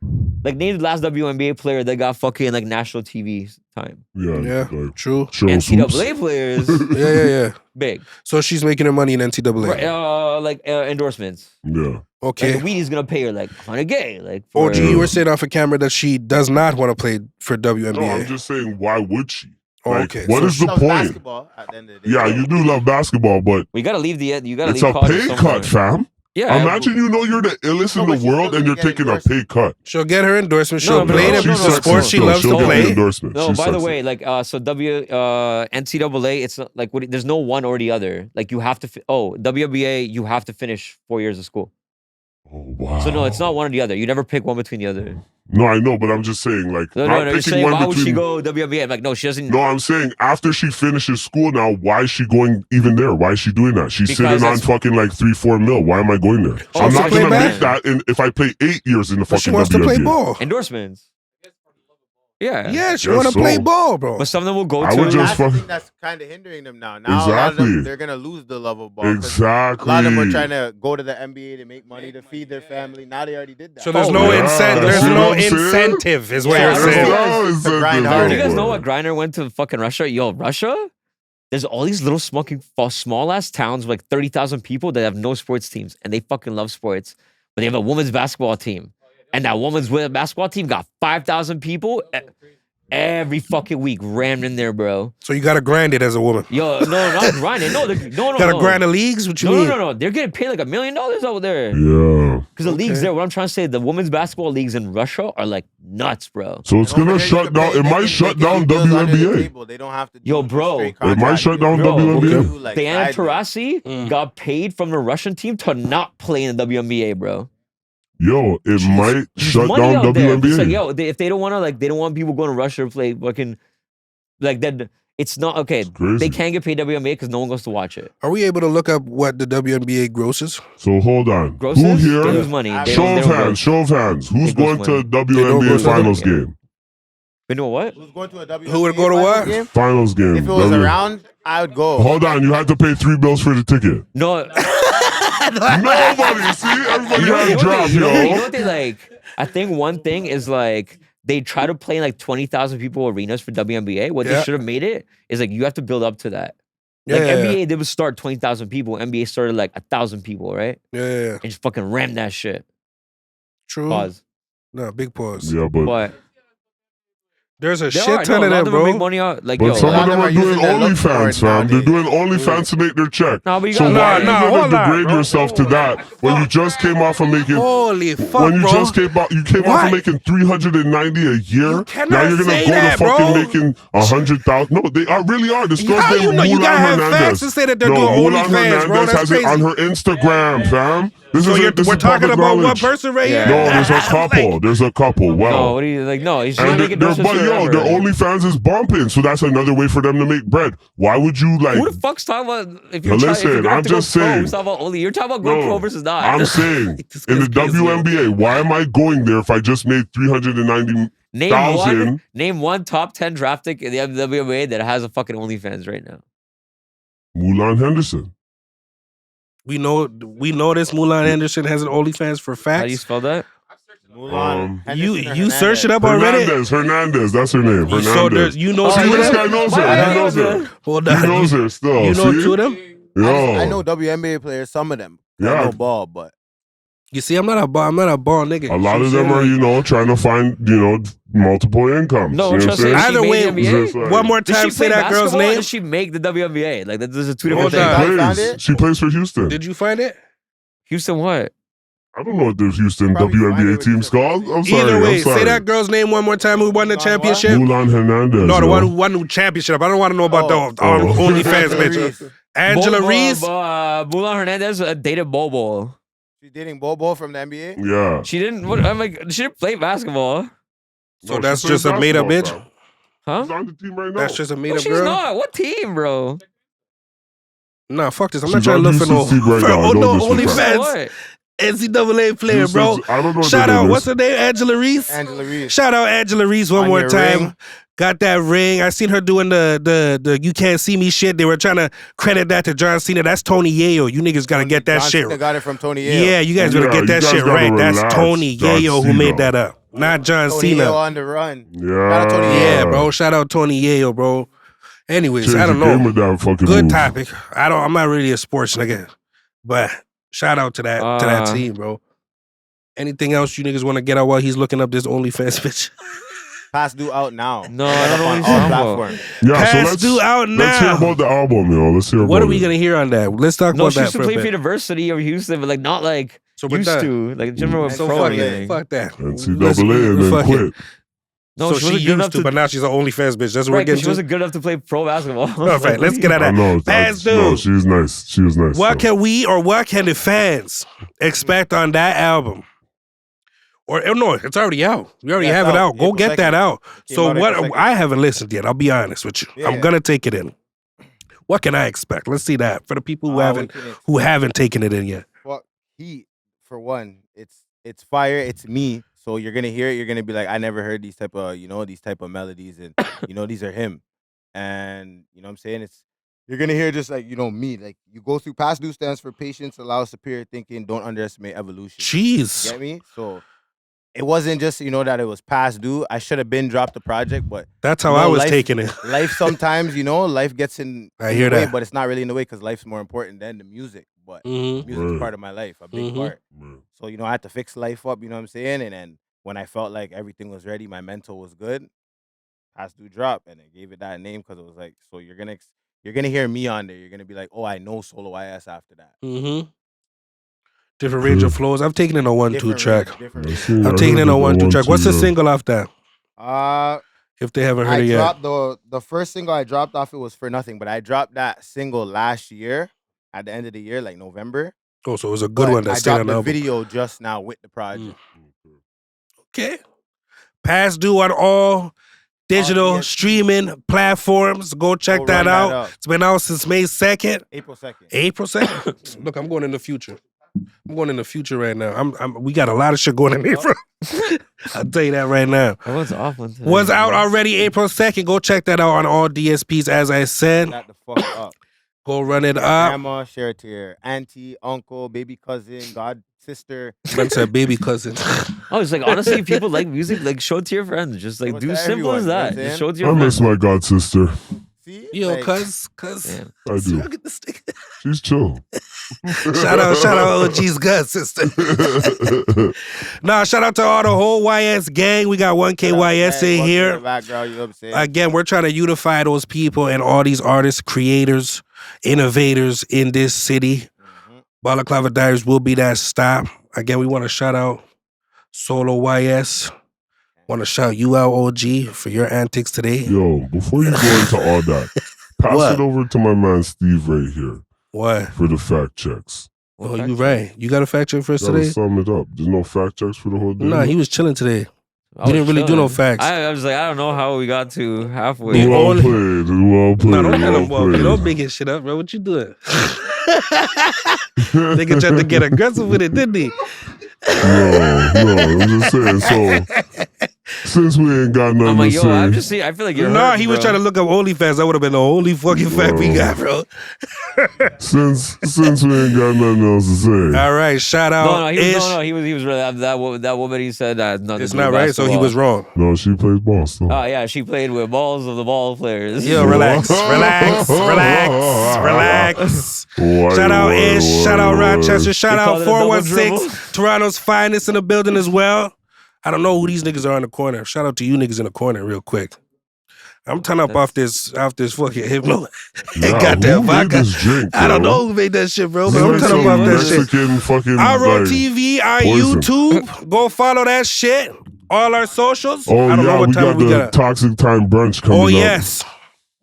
name the last WNBA player that got fucking like national TV time. Yeah, Yeah, like, true. show NCAA players, Yeah. big. So she's making her money in NCAA. Right, endorsements. Yeah. Okay. Like Weedy's gonna pay her like 100K. Like for, OG, you were saying off a camera that she does not want to play for WNBA. No, I'm just saying, why would she? Oh, Like, okay. what So is the Loves point? basketball at the end of the day. Yeah, you do love basketball, but we gotta leave you gotta it's leave a college pay at some cut, point. fam. Yeah. Imagine you know you're the illest No, in but the she's world still and you're gonna get taking a endorsement. pay cut. She'll get her endorsement. She'll No, play no, the no, no, sport no, she no. loves she'll to get the play. endorsement. No, She by the says way, it. like NCAA, it's not like there's no one or the other. Like you have to. WNBA, you have to finish 4 years of school. Oh, wow. So no, it's not one or the other. You never pick one between the other. No, I know, but I'm just saying, like, No, not you're picking saying one why would she between. go WNBA? I'm like, no, she doesn't. No, I'm saying after she finishes school now, why is she going even there? Why is she doing that? She's Because sitting on that's- fucking like 3-4 mil. Why am I going there? Oh, I'm so not play gonna ball? make that if I play 8 years in the But she fucking wants to play WNBA. ball. Endorsements. Yeah. Yeah, she Guess want to so. play ball, bro. But some of them will go I to. would And just that's the fuck- thing that's kind of hindering them now. Now a lot of Exactly. them, they're gonna lose the love of ball. 'cause Exactly. A lot of them were trying to go to the NBA to make money to feed their family. Now they already did that. So there's Oh, no yeah. incentive. There's See what no I'm saying? incentive, is what Yeah, you're I saying. know. To grind Do hard. you guys know what Griner went to fucking Russia? Yo, Russia? There's all these little small ass towns with like 30,000 people that have no sports teams and they fucking love sports. But they have a women's basketball team. And that women's basketball team got 5,000 people every fucking week rammed in there, bro. So you got to grind it as a woman. Yo, no, not grinding. No, no. Got to grind the leagues? What you No, mean? no. They're getting paid like $1 million over there. Yeah. Because the leagues there, what I'm trying to say, the women's basketball leagues in Russia are like nuts, bro. So it's Over gonna there, you shut can down. pay- It they might can- shut they can down do deals under the WNBA. table. They don't have to Yo, do bro. straight It might contract shut deals. down Bro, WNBA. Do, like, Diana side deals. Taurasi got paid from the Russian team to not play in the WNBA, bro. Yo, it might There's shut money down out there. It's WNBA. like, yo, if they don't want to, like, they don't want people going to Russia to play fucking, like, then it's not, okay, crazy. they can't get paid WNBA because no one goes to watch it. Are we able to look up what the WNBA grosses? So hold on. Grosses, Who they here? lose money. They Show don't- of they don't hands. Show of hands. Who's They going lose to money. don't WNBA go to finals the- game? But you know what? Who's going to a WNBA Who would go to finals what? game? Finals game. If it was W- around, I would go. Hold on. You had to pay $3 for the ticket. No, Nobody. See, everybody had drop, you know yo. what they like? I think one thing is like they try to play in like 20,000 people arenas for WNBA. What Yeah. they should have made it is like you have to build up to that. Yeah, Like yeah, NBA, they would start 20,000 people. NBA started like 1,000 people, right? yeah. And just fucking ram that shit. True. Pause. No, big pause. Yeah, but But There's a There shit are, ton no, a of lot them, of them make bro. money out. Like, But yo, some a lot of them of are them are doing using their look for OnlyFans, it fam. They're nowadays. doing OnlyFans to make their check. no, but you So got why are you hold gonna on, degrade bro. yourself to that when you just came off of making? Holy fuck, When you bro. just came off, What? of making 390 a year. You Now cannot you're gonna say go that, to fucking bro. making 100,000. No, they are really are. This girl's How named you know? You Mulan gotta have Hernandez. facts to say that they're no, doing Mulan OnlyFans, bro. Hernandez That's has it crazy. on her Instagram, fam. This So is we're talking public about one knowledge. person right Yeah. here? No, there's a I'm couple. like, There's a couple. no, Wow. what do you like? No, he's just And making endorsements but yo, forever. their OnlyFans is bumping, so that's another way for them to make bread. Why would you like? Who the fuck's talking about if you're Now trying? listen, If you're gonna have I'm to go just pro, saying. who's talking about only? You're talking about going pro versus not. I'm saying This in guy's the crazy, yo. WNBA, why am I going there if I just made 390? Name one top 10 draft pick in the WNBA that has a fucking OnlyFans right now. Mulan Henderson. we know this Mulan Anderson has an OnlyFans for How do you facts. spell that? Mulan. You Henderson or search it Hernandez? up already. Hernandez, that's her name. So Hernandez. you know Oh, two See, of this them? guy knows her. He knows her. Hold He on. knows her still. You know see? two of them? Yo. I know WNBA players, some of them. I Yeah. know ball, but You see, I'm not a ball nigga. A lot of them are, trying to find, multiple incomes. No, you know what I'm trust me. saying? She Either made way, the NBA? Just like- one more Did time, she say play that girl's basketball or name. did she make the WNBA? Like, those are two Hold different on. things. You found plays. it? She plays for Houston. Did you find it? Houston what? I don't know what the Houston Probably find it WNBA with team's the- called. I'm sorry. Either way, I'm sorry. say that girl's name one more time who won the Mulan what? championship. Mulan Hernandez. No, the yo. one who won the championship. I don't want to know about Oh. the OnlyFans Angela bitch. Reese. Angela Reese. Mulan Hernandez dated Bobo. She's dating Bobo from the NBA. Yeah. She didn't. She didn't play basketball, So No, that's she plays just a made up bitch. basketball, huh? fam. She's on the team right now. That's just a made No, up she's girl. not. What team, bro? Nah, fuck this. I'm She's not trying to on look for no, UCC right now. no Don't disrespect. OnlyFans What? NCAA player, This bro. is- I don't know what Shout the out, name what's is. her name? Angela Reese. Angela Reese. Shout out Angela Reese one On more your time. ring. Got that ring. I seen her doing the You Can't See Me shit. They were trying to credit that to John Cena. That's Tony Yayo. You niggas gotta get that John shit. Cena got it from Tony Yale. Yeah, you guys Yeah, gotta get you that guys shit gotta right. That's relax, Tony John Yayo who Cena. made that up. Not John Tony Yale Cena. on the run. Yeah. Shout out Tony Yale. Yeah, bro. Shout out Tony Yayo, bro. Anyways, Change I don't the game know. with that fucking Good move. topic. I'm not really a sports nigga, but shout out to that team, bro. Anything else you niggas want to get out while he's looking up this OnlyFans bitch? Past due out now. No, I don't know what on he's all talking about. platforms. Yeah, Pass so let's due out let's hear now. about the album, yo. Let's hear What about are we it. gonna hear on that? Let's talk No, about she that used to for a play for bit. University of Houston, but like not like So with used that, to. Like, she never was So pro or fuck anything. that. Fuck that. NCAA and then fuck it. quit. No, So she she wasn't good used enough to, to. but now she's an OnlyFans bitch. That's what we're Right, 'cause getting she to. wasn't good enough to play pro basketball. All right, let's get out I of know. that. Pass No, dude. she's nice. She was nice. What so. can we or what can the fans expect on that album? Or no, it's already out. We already Yeah, have it's it out. out. Go April get that 2nd. out. Came So out what? April 2nd. I haven't listened yet. I'll be honest with you. Yeah. I'm gonna take it in. What can I expect? Let's see that for the people who We haven't can taken it in yet. Well, Heat, for one, it's fire. It's me. So you're gonna hear it. You're gonna be like, I never heard these type of melodies, and these are him. And you know what I'm saying? You're gonna hear just like me. Like you go through. Past due stands for patience, allow superior thinking, don't underestimate evolution. Jeez. Get me? So it wasn't just that it was past due. I should have been dropped the project, but That's how I was life- taking it. life sometimes life gets in. I in hear the way, that. but it's not really in the way because life's more important than the music. But Mhm. music's Word. part of my life, a big Mhm. part. Man. So I had to fix life up. You know what I'm saying? And then when I felt like everything was ready, my mental was good. Past due drop, and I gave it that name because it was like, so you're gonna hear me on there. You're gonna be like, oh, I know Solo IS after that. Mm-hmm. Different range of flows. I've taken in a 1-2 Different track. range, different I range. see- I I've taken heard in a the 1-2 track. What's the 1-2, single off that? Uh, If they haven't heard I it yet. dropped the first single I dropped off. It was For Nothing, but I dropped that single last year at the end of the year, like November. Oh, so it was a good But one I that's still on dropped the the album. video just now with the project. Okay. Past due on all digital DSPs. streaming platforms. Go check Go that run that out. up. It's been out since May 2nd. April 2nd. April 2nd. Look, I'm going in the future. I'm going in the future right now. We got a lot of shit going in April. I'll tell you that right now. That was awful. Was out already April 2nd. Go check that out on all DSPs, as I said. That the fuck up. Go run it up. Grandma, share it to your auntie, uncle, baby cousin, god sister. Man said baby cousin. Oh, it's like honestly, if people like music, like show it to your friends. Just like Show it do to simple everyone, as you know what that. I'm Just saying? show it to I your miss friends. my god sister. See? Yo, Like, cuz. Yeah. I do. I'll get the stick. She's chill. Shout out OG's gut sister. Nah, shout out to all the whole YS gang. We got 1KYS in here. Background, you know what I'm saying? Again, we're trying to unify those people and all these artists, creators, innovators in this city. Balaclava Diaries will be that stop. Again, we want to shout out Solo YS. Want to shout you out, OG, for your antics today. Yo, before you go into all that, pass it over to my man Steve right here. What? For the fact checks. Oh, you right. You got a fact check for us Gotta today? sum it up. There's no fact checks for the whole day. Nah, he was chilling today. We didn't really do no facts. I was like, I don't know how we got to halfway. Who well played. Well played. No, don't let him well play. Don't big his shit up, bro. What you doing? Nigga tried to get aggressive with it, didn't he? No, I'm just saying. So, since we ain't got nothing to say. I'm just saying, I feel like you're hurting, he was trying to look up OnlyFans. That would have been the only fucking fact we got, bro. since we ain't got nothing else to say. All right, shout out. He was really that woman. He said that it's not right, so he was wrong. No, she plays ball still. Oh yeah, she played with balls of the ball players. Yo, relax. Shout out Ish. Shout out Rochester. Shout out 416. Toronto's finest in the building as well. I don't know who these niggas are in the corner. Shout out to you niggas in the corner real quick. I'm turning up off this fucking hypno. Goddamn vodka. Drink, I don't know who made that shit, bro. But I'm turning up off that shit. Fucking, Our TV, our poison. YouTube. Go follow that shit. All our socials. Oh, I don't know what time we got the Toxic Time brunch coming up. Oh, yes.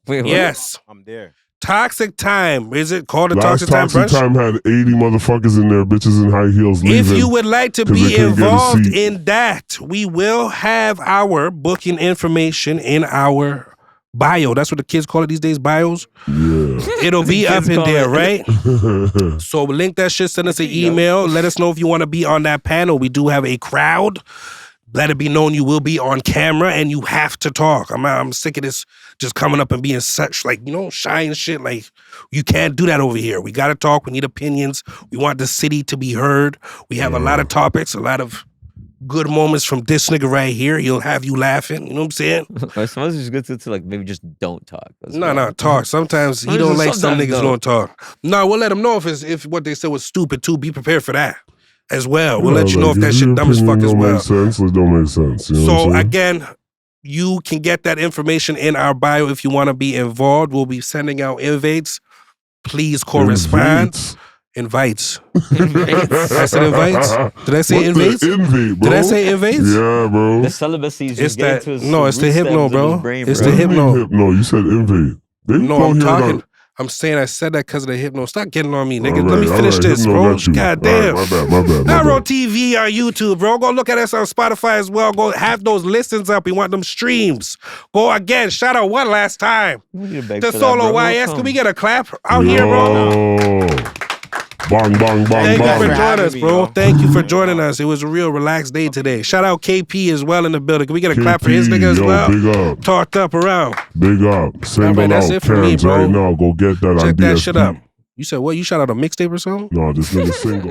Wait, what? Yes. I'm there. Toxic Time. Is it called the Toxic Time brunch? Toxic Time had 80 motherfuckers in there, bitches in high heels leaving. If you would like to be involved in that, we will have our booking information in our bio. That's what the kids call it these days, bios. Yeah. It'll be up in there, right? So link that shit, send us an email. Let us know if you want to be on that panel. We do have a crowd. Let it be known you will be on camera and you have to talk. I'm sick of this just coming up and being such shy and shit. Like, you can't do that over here. We got to talk. We need opinions. We want the city to be heard. We have a lot of topics, a lot of good moments from this nigga right here. He'll have you laughing. You know what I'm saying? Sometimes it's good to like maybe just don't talk. No, talk. Sometimes he don't like some niggas don't talk. No, we'll let him know if what they said was stupid too. Be prepared for that as well. We'll let you know if that shit dumb as fuck as well. Make sense, it don't make sense. You know so again, you can get that information in our bio if you want to be involved. We'll be sending out invites. Please correspond. Invites. I said invites? Did I say invites? Invite, bro? Did I say invites? Yeah, bro. The celibacy is just that. To No, it's the hypno, bro. Brain, it's the hypno. No, you said invite. No, I'm talking. I'm saying I said that because of the hypno. Stop getting on me, nigga. Let me finish this, bro. God damn. My bad. Arrow TV, our YouTube, bro. Go look at us on Spotify as well. Go have those listens up. We want them streams. Go again. Shout out one last time. The Solo YS. Can we get a clap out here, bro? Bang, bang, bang, Thank bang. you for joining us, bro. Thank you for joining us. It was a real relaxed day today. Shout out KP as well in the building. Can we get a clap for his nigga as well? Big up. Talked up around. Big up. Send them that's out. it for me, bro. Right now. Go get that Check on that DSP. shit up. You said what? You shot out a mixtape or something? No, this nigga single.